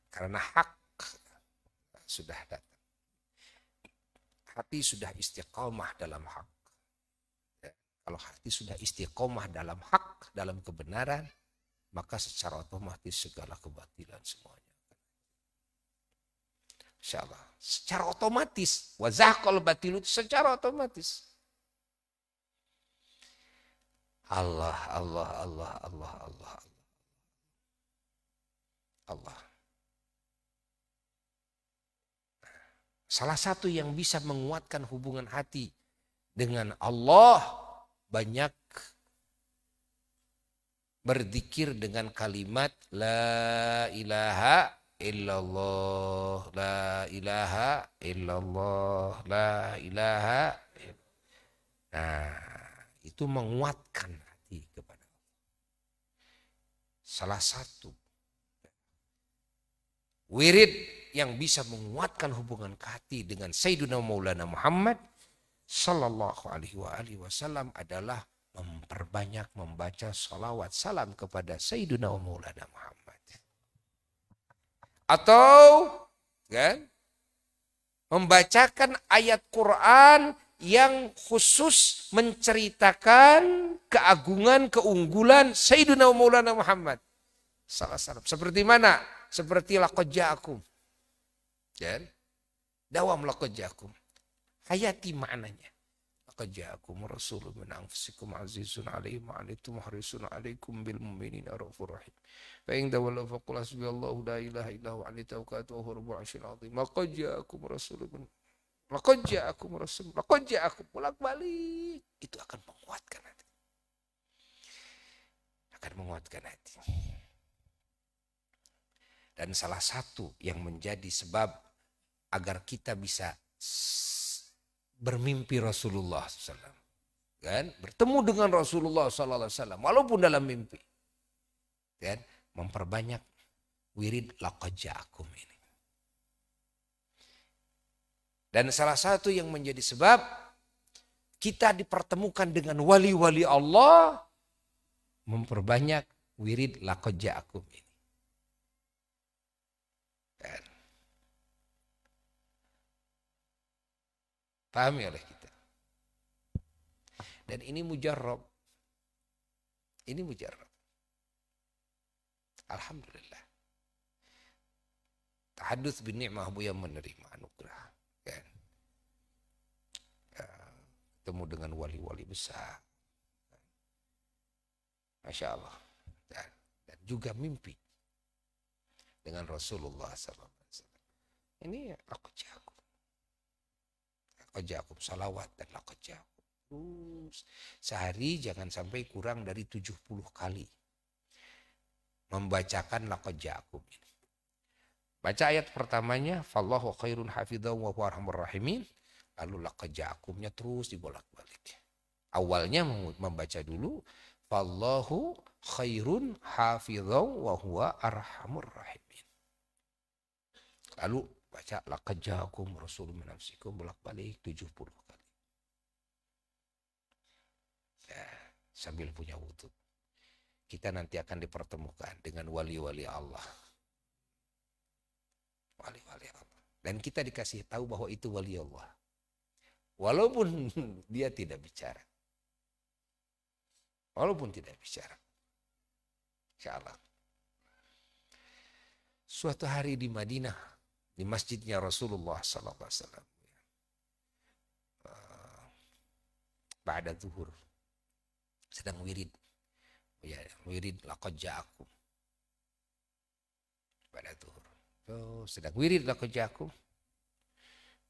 Karena hak sudah datang. Hati sudah istiqomah dalam hak. Ya, kalau hati sudah istiqomah dalam hak, dalam kebenaran, maka secara otomatis segala kebatilan semuanya. Insyaallah. Secara otomatis. Wa zahaqal batil itu secara otomatis. Allah, Allah, Allah, Allah, Allah, Allah. Salah satu yang bisa menguatkan hubungan hati dengan Allah, banyak berzikir dengan kalimat la ilaha illallah, la ilaha illallah, la ilaha illallah. Nah, itu menguatkan hati kepada Allah. Salah satu wirid yang bisa menguatkan hubungan hati dengan Sayyidina Maulana Muhammad Sallallahu Alaihi Wasallam adalah memperbanyak membaca salawat salam kepada Sayyidina Maulana Muhammad. Atau kan, membacakan ayat Quran yang khusus menceritakan keagungan, keunggulan Sayyidina Maulana Muhammad sallallahu alaihi wasallam. Seperti mana? Seperti laqad ja'akum. Dan dawam laqad ja'akum. Hayati maknanya. Laqad ja'akum rasulun min anfusikum azizun 'alaihi ma 'anittum harisun 'alaikum bil mu'minina raufur rahim. Fa in tawallaw faqul hasbiyallahu la ilaha illa huwa 'alaihi tawakkaltu wa huwa rabbul 'arsyil 'azim. Laqad ja'akum rasulun. Laqad ja'akum rasul, laqad ja'akum, bolak-balik. Itu akan menguatkan hati. Akan menguatkan hati. Dan salah satu yang menjadi sebab agar kita bisa bermimpi Rasulullah SAW, kan, bertemu dengan Rasulullah SAW walaupun dalam mimpi, kan, memperbanyak wirid laqad ja'akum ini. Dan salah satu yang menjadi sebab kita dipertemukan dengan wali-wali Allah, memperbanyak wirid laqad ja'akum ini. Kan? Pahami oleh kita. Dan ini mujarrab. Ini mujarrab. Alhamdulillah. Tahadduts bin ni'mah yang menerima anugerah. Kan? Ketemu dengan wali-wali besar. Masya Allah. Dan juga mimpi dengan Rasulullah SAW. Ini laqad ja'akum. Laqad ja'akum salawat dan laqad ja'akum. Terus sehari jangan sampai kurang dari 70 kali membacakan laqad ja'akum ini. Baca ayat pertamanya, fallahu khairun hafidhahu wa huwa arhamur rahimin. Lalu laqad ja'akumnya terus dibolak-balik. Awalnya membaca dulu, fallahu khairun hafidhahu wa huwa arhamur rahimin. Lalu baca laqad ja'akum rasulun min anfusikum, bolak-balik 70 kali. Ya, sambil punya wudhu. Kita nanti akan dipertemukan dengan wali-wali Allah. Wali-wali Allah. Dan kita dikasih tahu bahwa itu wali Allah. Walaupun dia tidak bicara. Walaupun tidak bicara. Insyaallah. Suatu hari di Madinah, di masjidnya Rasulullah SAW. Ba'da zuhur. Sedang wirid. Ya, wirid laqad ja'akum. Ba'da zuhur. Sedang wirid laqad ja'akum.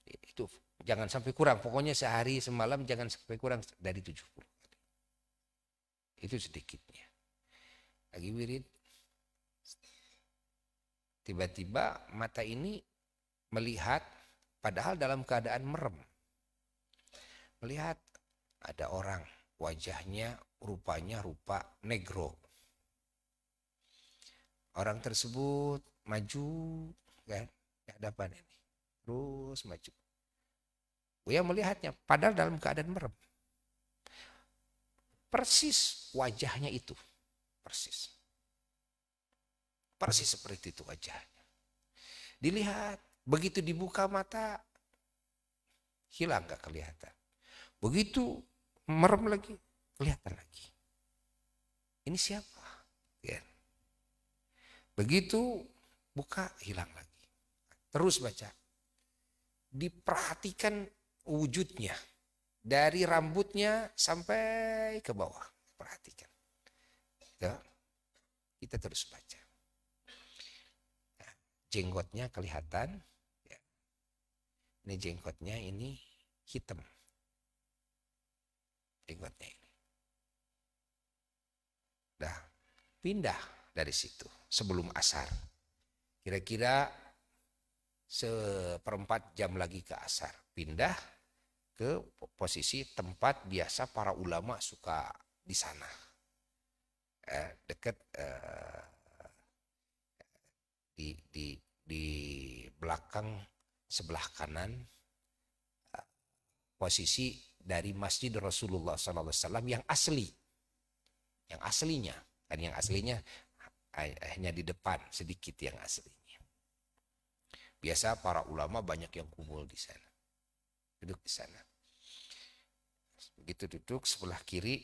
Itu jangan sampai kurang. Pokoknya sehari semalam jangan sampai kurang dari 70. Itu sedikitnya. Lagi wirid. Tiba-tiba mata ini melihat, padahal dalam keadaan merem. Melihat ada orang, wajahnya rupanya rupa negro. Orang tersebut maju, kan? Hadapan ini. Terus maju. Buya melihatnya, padahal dalam keadaan merem. Persis wajahnya itu. Persis. Persis seperti itu wajahnya. Dilihat, begitu dibuka mata, hilang gak kelihatan. Begitu merem lagi, kelihatan lagi. Ini siapa? Ya. Begitu buka, hilang lagi. Terus baca. Diperhatikan wujudnya. Dari rambutnya sampai ke bawah. Perhatikan. Ya. Kita terus baca. Nah, jenggotnya kelihatan. Ya. Ini jenggotnya ini hitam. Jenggotnya ini. Dah pindah dari situ sebelum asar. Kira-kira seperempat jam lagi ke asar. Pindah ke posisi tempat biasa para ulama suka di sana. Dekat di belakang sebelah kanan posisi dari Masjid Rasulullah SAW yang asli. Yang aslinya. Dan yang aslinya hanya di depan, sedikit yang aslinya. Biasa para ulama banyak yang kumpul di sana. Duduk di sana. Begitu duduk, sebelah kiri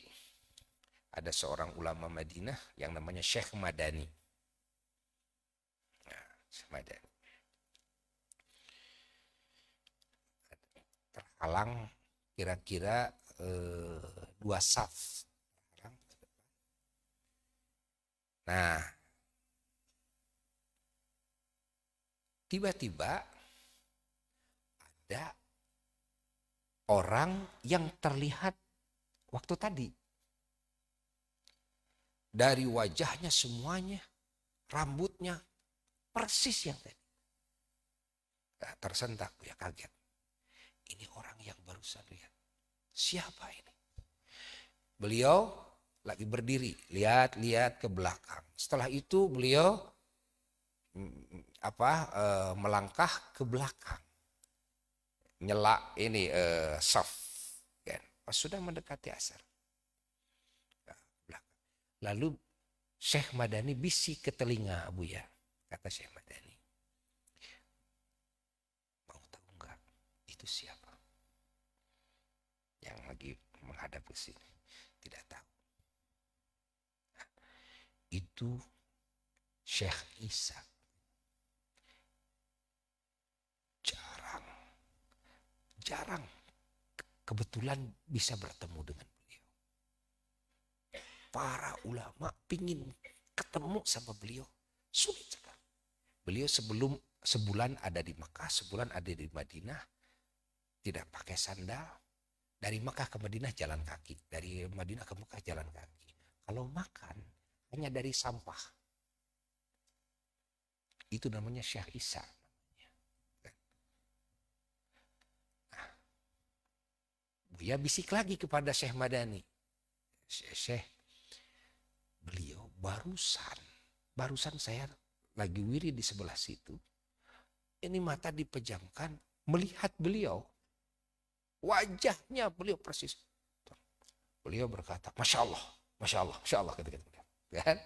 ada seorang ulama Madinah yang namanya Syekh Madani. Nah, Syekh Madani. Terhalang kira-kira 2 saf. Nah, tiba-tiba ada orang yang terlihat waktu tadi. Dari wajahnya semuanya, rambutnya Persis yang tadi. Nah, tersentak, ya kaget. Ini orang yang barusan lihat. Siapa ini? Beliau lagi berdiri, lihat-lihat ke belakang. Setelah itu beliau melangkah ke belakang. Nyela ini saf. Kan? Pas sudah mendekati asar. Lalu Syekh Madani bisik ke telinga Buya. Kata Syekh Madani, mau tahu enggak itu siapa yang lagi menghadap ke sini? Tidak tahu. Nah, itu Syekh Isa. Jarang kebetulan bisa bertemu dengan beliau. Para ulama pingin ketemu sama beliau, sulit sekali. Beliau sebulan ada di Mekah, sebulan ada di Madinah, tidak pakai sandal. Dari Mekah ke Madinah jalan kaki, dari Madinah ke Mekah jalan kaki. Kalau makan hanya dari sampah. Itu namanya Syekh Isa. Nah, Buya bisik lagi kepada Syekh Madani. Syekh, beliau barusan saya lagi wirid di sebelah situ. Ini mata dipejamkan melihat beliau. Wajahnya beliau persis. Beliau berkata, Masya Allah, Masya Allah, Masya Allah. Kan?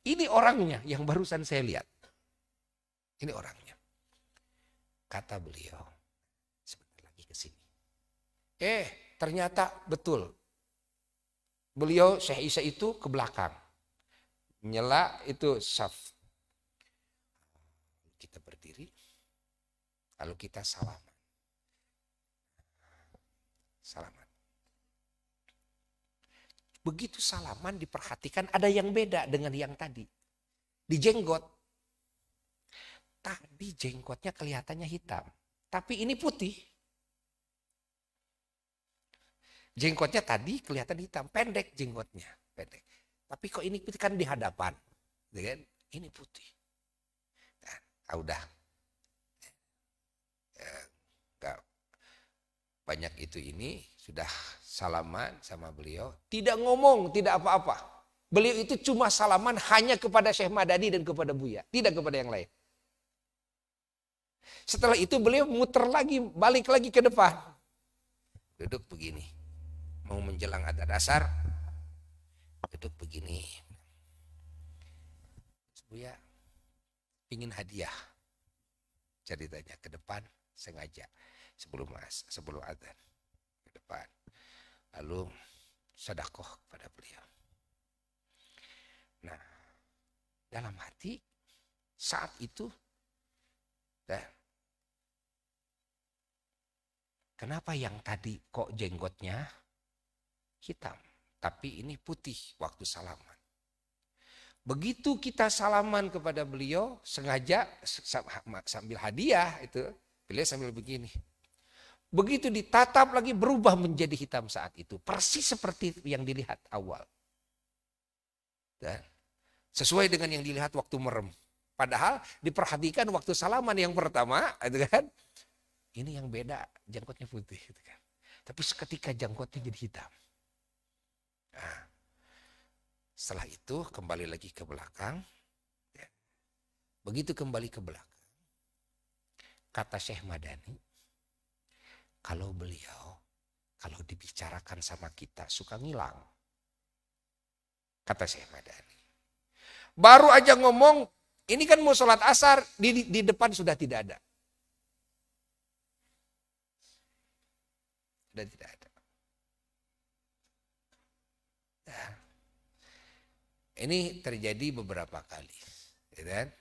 Ini orangnya yang barusan saya lihat. Ini orangnya. Kata beliau, sebentar lagi ke sini. Ternyata betul. Beliau Syekh Isa itu ke belakang. Nyela itu saf. Kita berdiri. Lalu kita salaman. Salaman. Begitu salaman diperhatikan ada yang beda dengan yang tadi. Di jenggot. Tadi jenggotnya kelihatannya hitam. Tapi ini putih. Jenggotnya tadi kelihatan hitam. Pendek jenggotnya. Pendek. Tapi kok ini kan di hadapan. Ini putih. Nah, udah. Gak banyak itu ini. Sudah salaman sama beliau. Tidak ngomong, tidak apa-apa. Beliau itu cuma salaman hanya kepada Syekh Madani dan kepada Buya. Tidak kepada yang lain. Setelah itu beliau muter lagi, balik lagi ke depan. Duduk begini. Mau menjelang adzan asar. Duduk begini. Buya ingin hadiah. Ceritanya ke depan sengaja sebelum adzan. Ke depan. Lalu sedekah kepada beliau. Nah, dalam hati saat itu kenapa yang tadi kok jenggotnya hitam, tapi ini putih waktu salaman. Begitu kita salaman kepada beliau, sengaja sambil hadiah itu, beliau sambil begini. Begitu ditatap lagi berubah menjadi hitam saat itu. Persis seperti yang dilihat awal. Dan sesuai dengan yang dilihat waktu merem. Padahal diperhatikan waktu salaman yang pertama, itu kan, ini yang beda, jenggotnya putih. Gitu kan. Tapi seketika jenggotnya jadi hitam. Nah, setelah itu kembali lagi ke belakang. Begitu kembali ke belakang, kata Syekh Madani, kalau dibicarakan sama kita suka ngilang. Kata Syekh Madani. Baru aja ngomong, ini kan mau sholat asar, di depan sudah tidak ada. Sudah tidak ada. Nah, ini terjadi beberapa kali. Ya kan?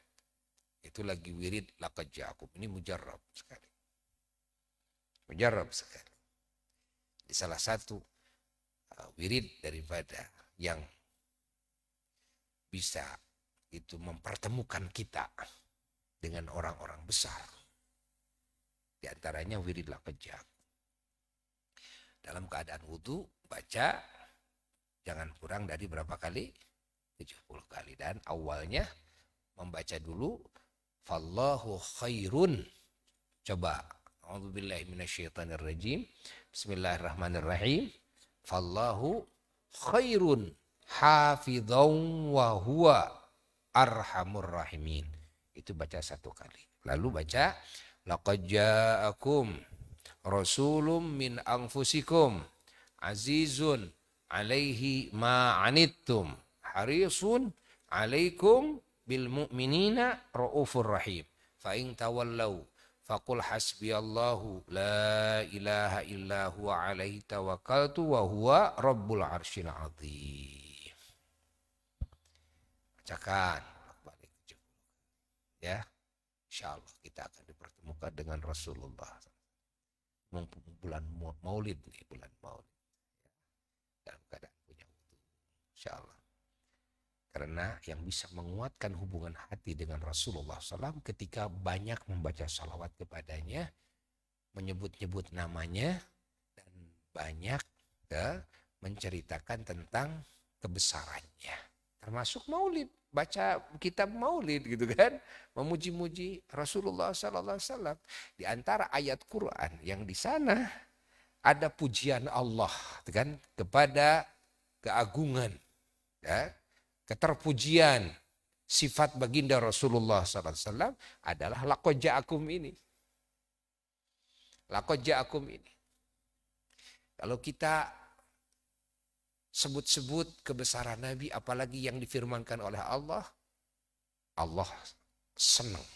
Itu lagi wirid laqad ja'akum. Ini mujarrab sekali. Mujarrab sekali. Di salah satu wirid daripada yang bisa itu mempertemukan kita dengan orang-orang besar. Di antaranya wirid laqad ja'akum. Dalam keadaan wudu baca jangan kurang dari berapa kali? 70 kali. Dan awalnya membaca dulu fallahu khairun. Coba. A'udzubillahi minasyaitonirrajim. Bismillahirrahmanirrahim. Fallahu khairun hafidhaun wa huwa arhamur rahimin. Itu baca satu kali. Lalu baca laqad ja'akum rasulun min anfusikum azizun alaihi ma anittum harisun alaikum bil mu'minina raufur rahim. Fa in tawallau faqul hasbiyallahu la ilaha illa huwa alaihi tawakkaltu wa huwa rabbul arsyil azim. Bacakan balik ya. Insyaallah kita akan dipertemukan dengan Rasulullah. Bulan Maulid nih, bulan Maulid. Dalam keadaan punya wudu. Insyaallah. Karena yang bisa menguatkan hubungan hati dengan Rasulullah SAW ketika banyak membaca salawat kepadanya, menyebut-nyebut namanya, dan banyak menceritakan tentang kebesarannya. Termasuk maulid, baca kitab maulid gitu kan, memuji-muji Rasulullah SAW. Di antara ayat Quran yang di sana ada pujian Allah kan, kepada keagungan, ya, keterpujian sifat baginda Rasulullah SAW adalah laqad ja'akum ini. Laqad ja'akum ini. Kalau kita sebut-sebut kebesaran Nabi, apalagi yang difirmankan oleh Allah, Allah senang,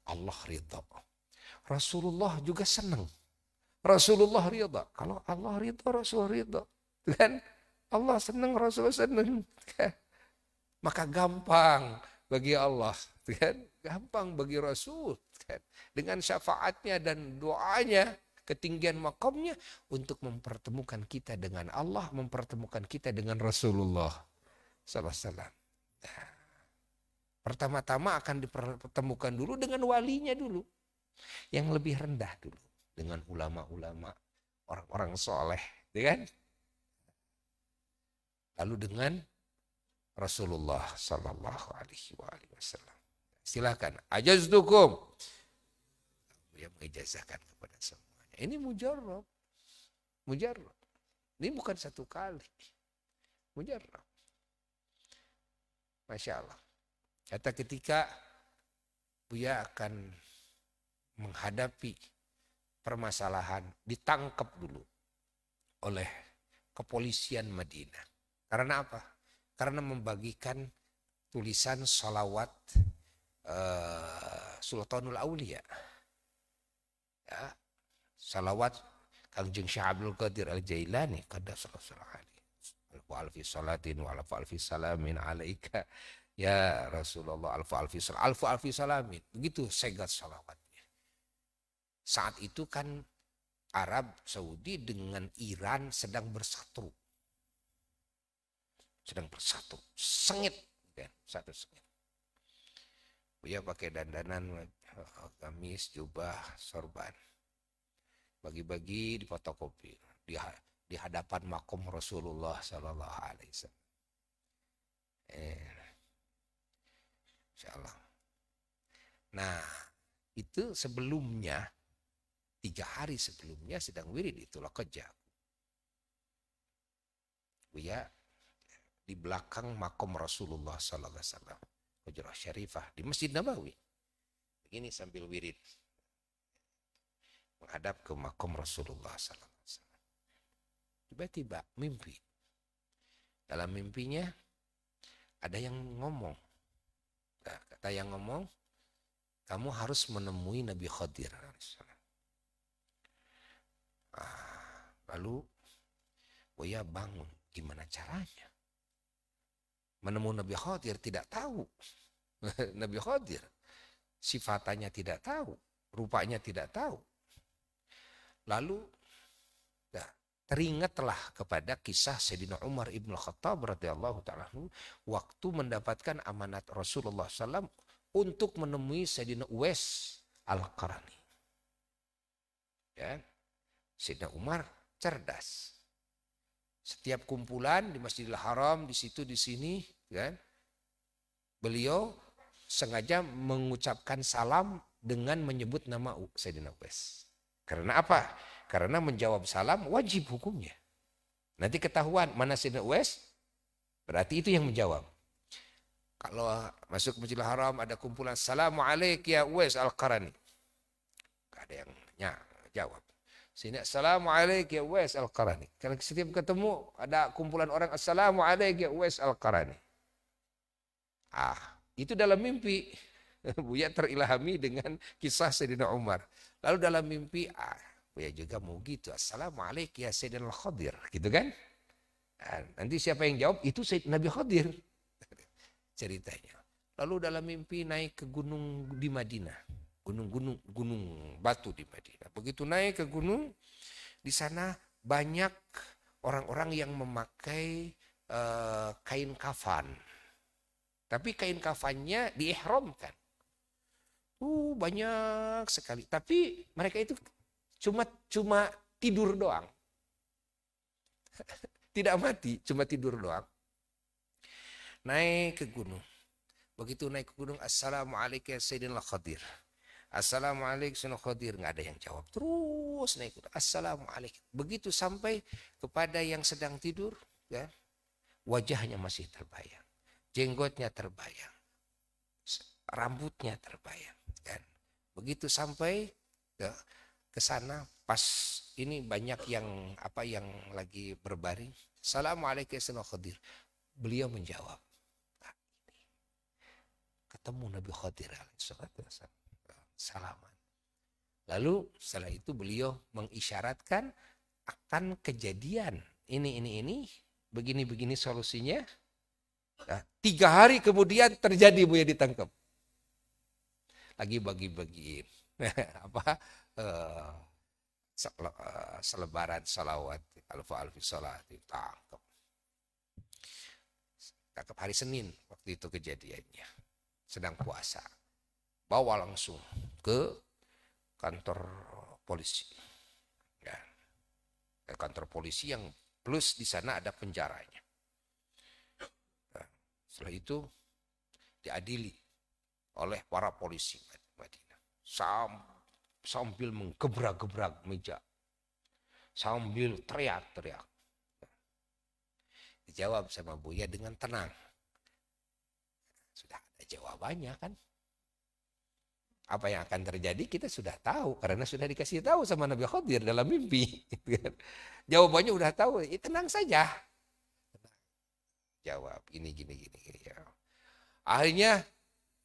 Allah ridha. Rasulullah juga senang, Rasulullah ridha. Kalau Allah ridha, Rasul ridha, kan? Allah senang, Rasul senang. Maka gampang bagi Allah, kan? Gampang bagi Rasul, kan? Dengan syafaatnya dan doanya, ketinggian makamnya untuk mempertemukan kita dengan Allah, mempertemukan kita dengan Rasulullah SAW. Nah, pertama-tama akan dipertemukan dulu dengan walinya dulu, yang lebih rendah dulu, dengan ulama-ulama, orang-orang soleh, kan? Lalu dengan Rasulullah Sallallahu Alaihi Wasallam. Silakan, ajaztukum. Dia mengijazahkan kepada semuanya. Ini mujarrab, mujarrab. Ini bukan satu kali, mujarrab. Masya Allah. Kata ketika Buya akan menghadapi permasalahan, ditangkap dulu oleh kepolisian Madinah. Karena apa? Karena membagikan tulisan salawat Sultanul Aulia. Ya, salawat Kangjeng Syekh Abdul Qadir Al-Jailani qaddasallahu alaihi. Alfu alfi salatin wa alfu alfi salamin alaika ya Rasulullah, alfu alfi salamin. Begitu segat salawatnya. Saat itu kan Arab Saudi dengan Iran sedang bersatu. Sengit kan, satu sengit. Buya pakai dandanan gamis, jubah, sorban. Bagi-bagi di fotokopi di hadapan makom Rasulullah Sallallahu Alaihi Wasallam. Insyaallah. Nah, itu sebelumnya 3 hari sebelumnya sedang wirid itulah kerja. Buya di belakang makom Rasulullah Sallallahu Alaihi Wasallam, Hujrah Syarifah di Masjid Nabawi. Begini sambil wirid, menghadap ke makom Rasulullah Sallallahu Alaihi Wasallam. Tiba-tiba mimpi. Dalam mimpinya ada yang ngomong. Nah, kata yang ngomong, kamu harus menemui Nabi Khadir. Lalu Buya bangun, gimana caranya? Menemui Nabi Khadir tidak tahu. Nabi Khadir sifatannya tidak tahu, rupanya tidak tahu. Lalu teringatlah kepada kisah Sayyidina Umar ibn Khattab radhiyallahu ta'ala waktu mendapatkan amanat Rasulullah SAW untuk menemui Sayyidina Uwais Al-Qarani. Ya, Sayyidina Umar cerdas. Setiap kumpulan di Masjidil Haram, di situ, di sini, kan? Beliau sengaja mengucapkan salam dengan menyebut nama Sayyidina Uwais. Karena apa? Karena menjawab salam wajib hukumnya. Nanti ketahuan mana Sayyidina Uwais, berarti itu yang menjawab. Kalau masuk ke Masjidil Haram ada kumpulan Assalamualaikum ya Uwais Al-Qarani. Gak ada yang jawab. Sini Assalamualaikum ya Uwais Al-Qarani. Kalau setiap ketemu ada kumpulan orang Assalamualaikum ya Uwais Al-Qarani. Itu dalam mimpi. Buya terilhami dengan kisah Sayyidina Umar. Lalu dalam mimpi, Buya juga mau gitu. Assalamualaikum ya Sayyidina Al-Khadir. Gitu kan? Nanti siapa yang jawab? Itu Nabi Khadir. Ceritanya. Lalu dalam mimpi naik ke gunung di Madinah. Gunung batu di Madinah. Begitu naik ke gunung, di sana banyak orang-orang yang memakai kain kafan. Tapi kain kafannya diihramkan. Banyak sekali. Tapi mereka itu cuma tidur doang. Tidak mati, cuma tidur doang. Naik ke gunung. Begitu naik ke gunung, Assalamualaikum Sayyidina Khadir. Assalamualaikum Sayyidina Khadir. Nggak ada yang jawab. Terus naik gunung. Assalamualaikum. Begitu sampai kepada yang sedang tidur, ya, wajahnya masih terbayang. Jenggotnya terbayang. Rambutnya terbayang. Kan? Begitu sampai ke sana, pas ini banyak yang lagi berbaring. Assalamualaikum Sayyidina Khadir. Beliau menjawab. Ketemu Nabi Khadir salaman. Lalu setelah itu beliau mengisyaratkan akan kejadian ini begini solusinya. 3 hari kemudian terjadi Buya ditangkap. Lagi bagi-bagiin selebaran salawat alfi salat ditangkap. Tangkap hari Senin waktu itu kejadiannya. Sedang puasa. Bawa langsung ke kantor polisi. Ya. Ke kantor polisi yang plus di sana ada penjaranya. Nah, setelah itu diadili oleh para polisi Madinah. Sambil menggebrak-gebrak meja. Sambil teriak-teriak. Dijawab sama Buya dengan tenang. Sudah ada jawabannya kan. Apa yang akan terjadi kita sudah tahu. Karena sudah dikasih tahu sama Nabi Khadir dalam mimpi. Jawabannya udah tahu. Tenang saja. Jawab ini gini. Ya. Akhirnya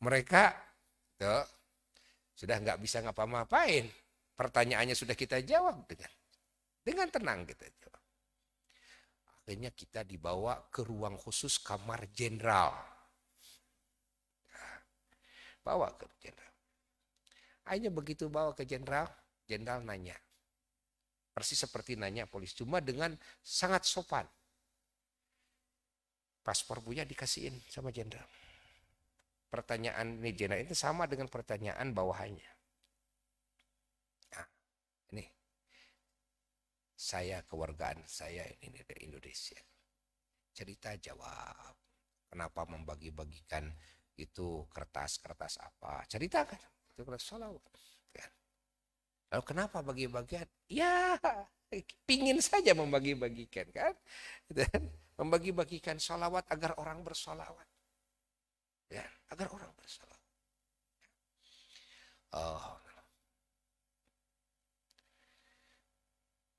mereka sudah nggak bisa ngapa-ngapain. Pertanyaannya sudah kita jawab dengan tenang kita jawab. Akhirnya kita dibawa ke ruang khusus kamar jenderal. Bawa ke jenderal. Akhirnya begitu bawa ke jenderal, jenderal nanya. Persis seperti nanya polisi, cuma dengan sangat sopan. Paspor Buya dikasihin sama jenderal. Pertanyaan ini jenderal itu sama dengan pertanyaan bawahannya. Nah, ini saya kewargaan saya ini dari Indonesia. Cerita jawab. Kenapa membagi-bagikan itu kertas apa? Ceritakan. Itu kertas salawat. Lalu kenapa bagi-bagian? Ya, pingin saja membagi-bagikan kan. Membagi-bagikan salawat agar orang bersalawat. Ya, agar orang bersalawat.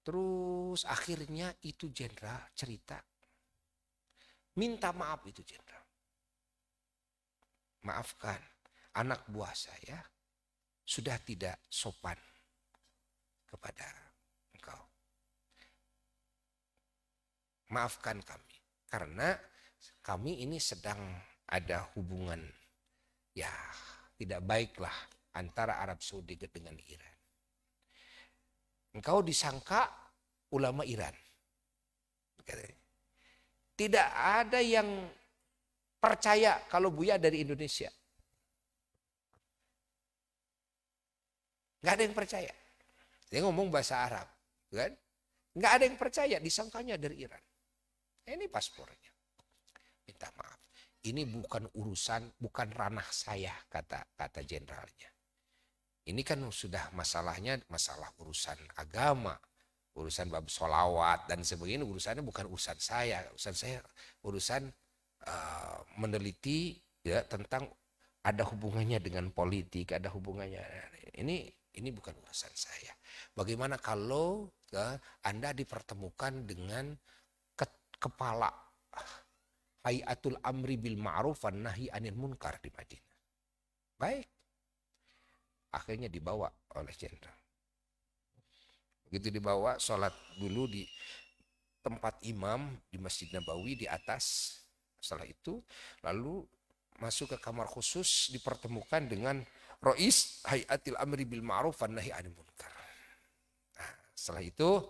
Terus akhirnya itu jenderal cerita. Minta maaf itu jenderal. Maafkan, anak buah saya sudah tidak sopan kepada engkau. Maafkan kami, karena kami ini sedang ada hubungan ya tidak baiklah antara Arab Saudi dengan Iran. Engkau disangka ulama Iran. Tidak ada yang percaya kalau Buya dari Indonesia. Nggak ada yang percaya. Dia ngomong bahasa Arab, kan? Nggak ada yang percaya, disangkanya dari Iran. Ini paspornya. Minta maaf. ini bukan urusan, bukan ranah saya, kata jenderalnya. Ini kan sudah masalahnya masalah urusan agama, urusan bab sholawat dan sebagainya, urusannya bukan urusan saya. Urusan meneliti ya tentang ada hubungannya dengan politik, ada hubungannya. Ini bukan urusan saya. Bagaimana kalau Anda dipertemukan dengan kepala Hayatul Amri bil Ma'ruf wan Nahi Anil Munkar di Madinah? Baik. Akhirnya dibawa oleh jenderal. Begitu dibawa, sholat dulu di tempat imam di Masjid Nabawi di atas. Setelah itu lalu masuk ke kamar khusus, dipertemukan dengan Rois Hayatil Amri bil Ma'ruf wan Nahi Anil Munkar. Nah, setelah itu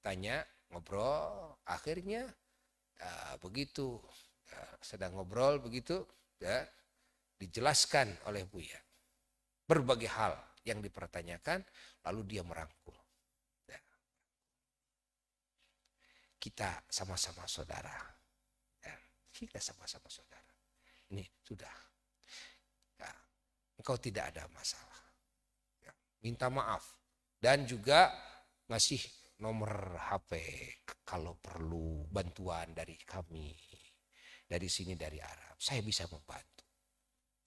tanya, ngobrol, akhirnya begitu sedang ngobrol begitu ya, dijelaskan oleh Buya berbagai hal yang dipertanyakan, lalu dia merangkul. Ya. Kita sama-sama saudara. Ya. Kita sama-sama saudara. Ini sudah. Ya. Engkau tidak ada masalah. Ya. Minta maaf. Dan juga ngasih nomor HP kalau perlu bantuan dari kami. Dari sini, dari Arab. Saya bisa membantu.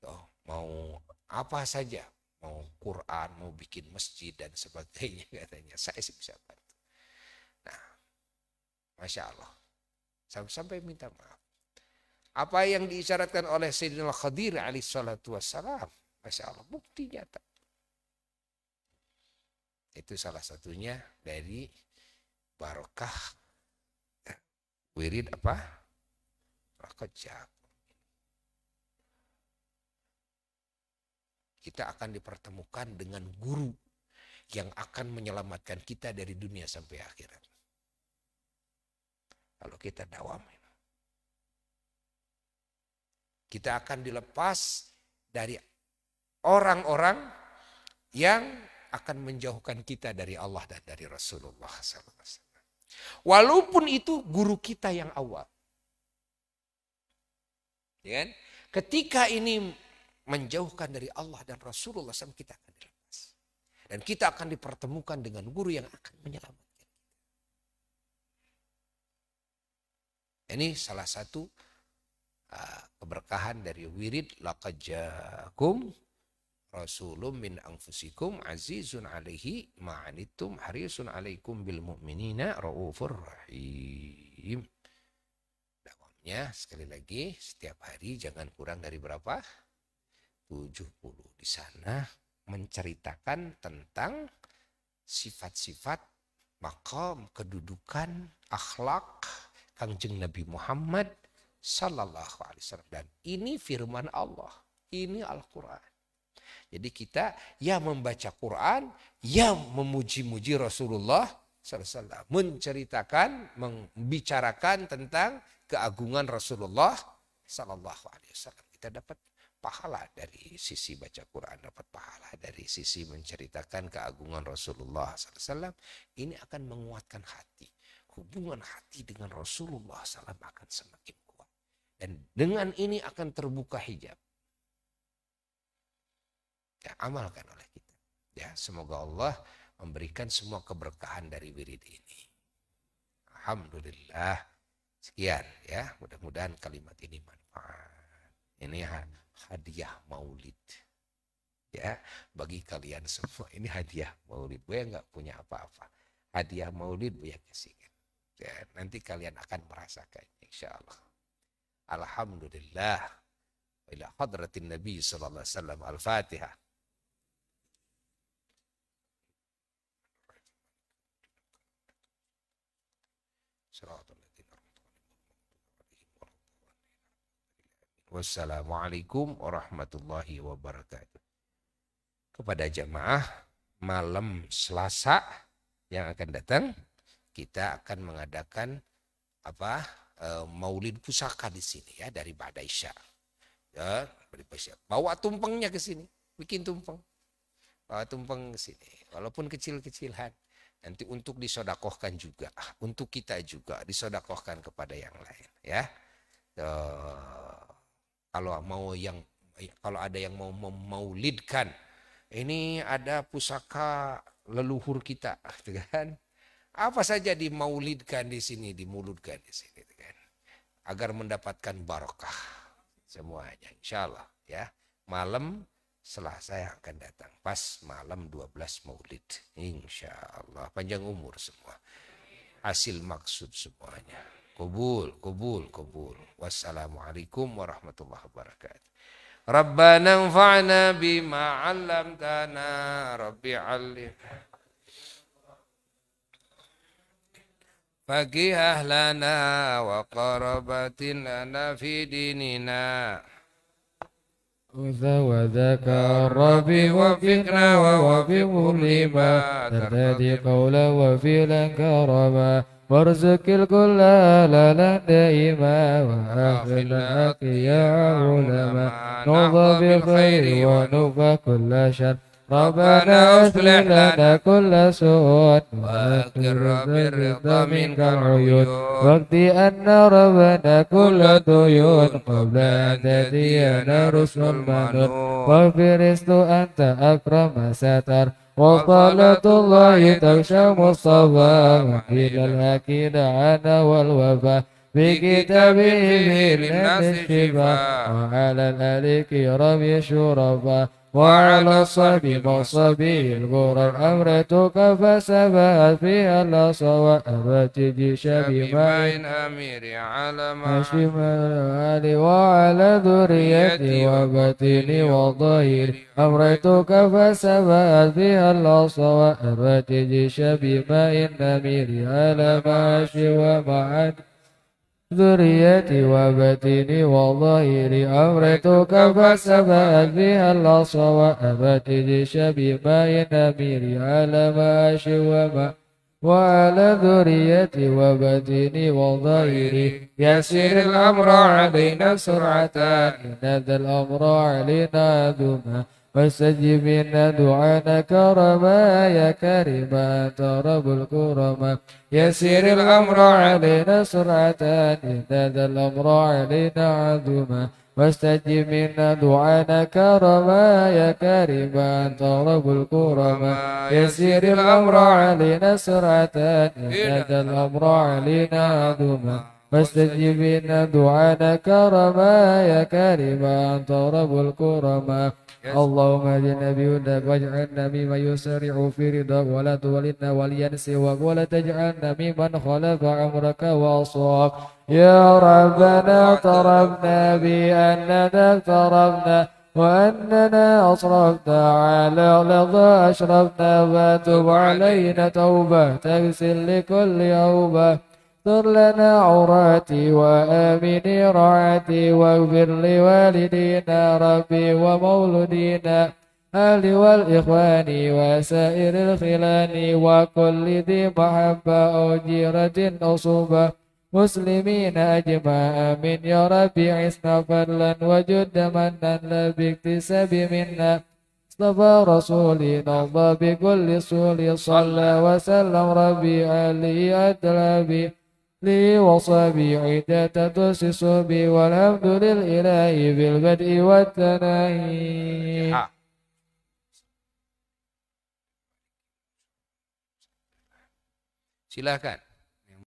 Oh, mau apa saja. Mau Quran, mau bikin masjid dan sebagainya katanya. Saya sih bisa bantu. Nah, Masya Allah. Sampai minta maaf. Apa yang diisyaratkan oleh Sayyidina Khadir alaihi salatu wassalam. Masya Allah, bukti nyata. Itu salah satunya dari barokah wirid apa? Raqajak. Kita akan dipertemukan dengan guru yang akan menyelamatkan kita dari dunia sampai akhirat. Kalau kita dawam. Kita akan dilepas dari orang-orang yang akan menjauhkan kita dari Allah dan dari Rasulullah SAW. Walaupun itu guru kita yang awal. Ya kan? Ketika ini menjauhkan dari Allah dan Rasulullah SAW, kita akan dilepas. Dan kita akan dipertemukan dengan guru yang akan menyelamatkan kita. Ini salah satu keberkahan dari wirid laqad ja'akum rasulun min anfusikum azizun alaihi ma'anittum harisun alaikum bil mu'minina raufur rahim. Dakwahnya sekali lagi setiap hari jangan kurang dari berapa? 70. Di sana menceritakan tentang sifat-sifat, maqam, kedudukan, akhlak Kangjeng Nabi Muhammad Sallallahu Alaihi Wasallam. Dan ini firman Allah, ini Al-Quran. Jadi kita ya membaca Quran, ya memuji-muji Rasulullah SAW, menceritakan, membicarakan tentang keagungan Rasulullah Sallallahu Alaihi Wasallam. Kita dapat pahala dari sisi baca Quran, dapat pahala dari sisi menceritakan keagungan Rasulullah SAW. Ini akan menguatkan hati. Hubungan hati dengan Rasulullah SAW akan semakin kuat. Dan dengan ini akan terbuka hijab. Ya, amalkan oleh kita. Ya, semoga Allah memberikan semua keberkahan dari wirid ini. Alhamdulillah. Sekian ya, mudah-mudahan kalimat ini manfaat. Ini hadiah maulid. Ya, bagi kalian semua ini hadiah maulid. Buya nggak punya apa-apa. Hadiah maulid Buya kasihkan. Ya, nanti kalian akan merasakan insyaallah. Alhamdulillah. Ila hadratin Nabi sallallahu alaihi wasallam. Al-Fatihah. Wassalamualaikum warahmatullahi wabarakatuh. Kepada jamaah malam Selasa yang akan datang, kita akan mengadakan maulid pusaka di sini ya, dari Ba'da Isya. Ya, bawa tumpengnya ke sini, bikin tumpeng. Bawa tumpeng ke sini, walaupun kecil-kecilan. Nanti untuk disodakohkan juga, untuk kita juga disodakohkan kepada yang lain ya. kalau ada yang mau memaulidkan, ini ada pusaka leluhur kita, gitu kan? Apa saja dimaulidkan di sini, dimulutkan di sini, gitu kan? Agar mendapatkan barokah semuanya, insya Allah ya. Malam Selasa yang akan datang, pas malam 12 Maulid, insya Allah panjang umur semua, hasil maksud semuanya. Kubul, kubul, kubul. Wassalamualaikum warahmatullahi wabarakatuh. Rabbana anfa'na bima 'allamtana, Rabbi 'allim. Faqih ahlana wa qarabatin lana fi dinina. وذاك ربي وفقنا ووفقه لما ترتدي قولا وفعلا كرما وارزق الكل لنا دائما وآخر الحق يا علماء نرضى بالخير ونوفى كل شر ربنا اصلح لنا كل سوء واقر بالرضا منك العيون واقضي أن ربنا كل ديون قبل أن تأتينا رسل المنون واغفر أنت أكرم ستر وصلاة الله تغشى مصطفى وحيد الأكيد عنا والوفا بكتابه للناس الشفاء وعلى الآل كرام شرفا وعلى الصحب مصبي الغرر أمرتك فسبأت فيها الأصوات أبتجيش بماء أمير على هاشم الآل وعلى ذريتي وبتني وظهير أمرتك فسبأت فيها الأصوات أبتجيش بماء أمير على ماشي ومعد ذريتي وبتني وظهيري أمرتك فسبأت بها الأصوات أبتجيش بماء أميري على ماشي وعلى ذريتي وبتني وظهيري يسير الأمر علينا سرعة إن ذا الأمر علينا ذما واستجب لنا دعانا كرما يا كريما أنت رب الكرما يسير الأمر علينا سرعة إن ذا الأمر علينا عظما واستجب منا دعانا كرما يا كريما أنت رب الكرما يسير الأمر علينا سرعة إن ذا الأمر علينا عظما واستجب لنا دعانا كرما يا كريما أنت رب الكرما اللهم اهدنا بهداك واجعلنا ممن يسارع في رضاك ولا تولنا وليا سواك ولا تجعلنا ممن خلف أمرك وعصاك يا ربنا اعترفنا بأننا اقترفنا وأننا أصرفنا على لظى أشرفنا فتب علينا توبة تغسل لكل أوبة استر لنا عوراتي وآمن راعتي واغفر لوالدينا ربي ومولودينا أهل والإخوان وسائر الخلان وكل ذي محبة أو جيرة أصوبة مسلمين أجمع آمين يا ربي عسنا فضلا وجد منا لا باكتساب منا اصطفى رسولي نرضى بكل رسول صلى وسلم ربي عليه أدلى لي وصبي عدة تسس بي والحمد لله بالبدء والتناهي. Silakan.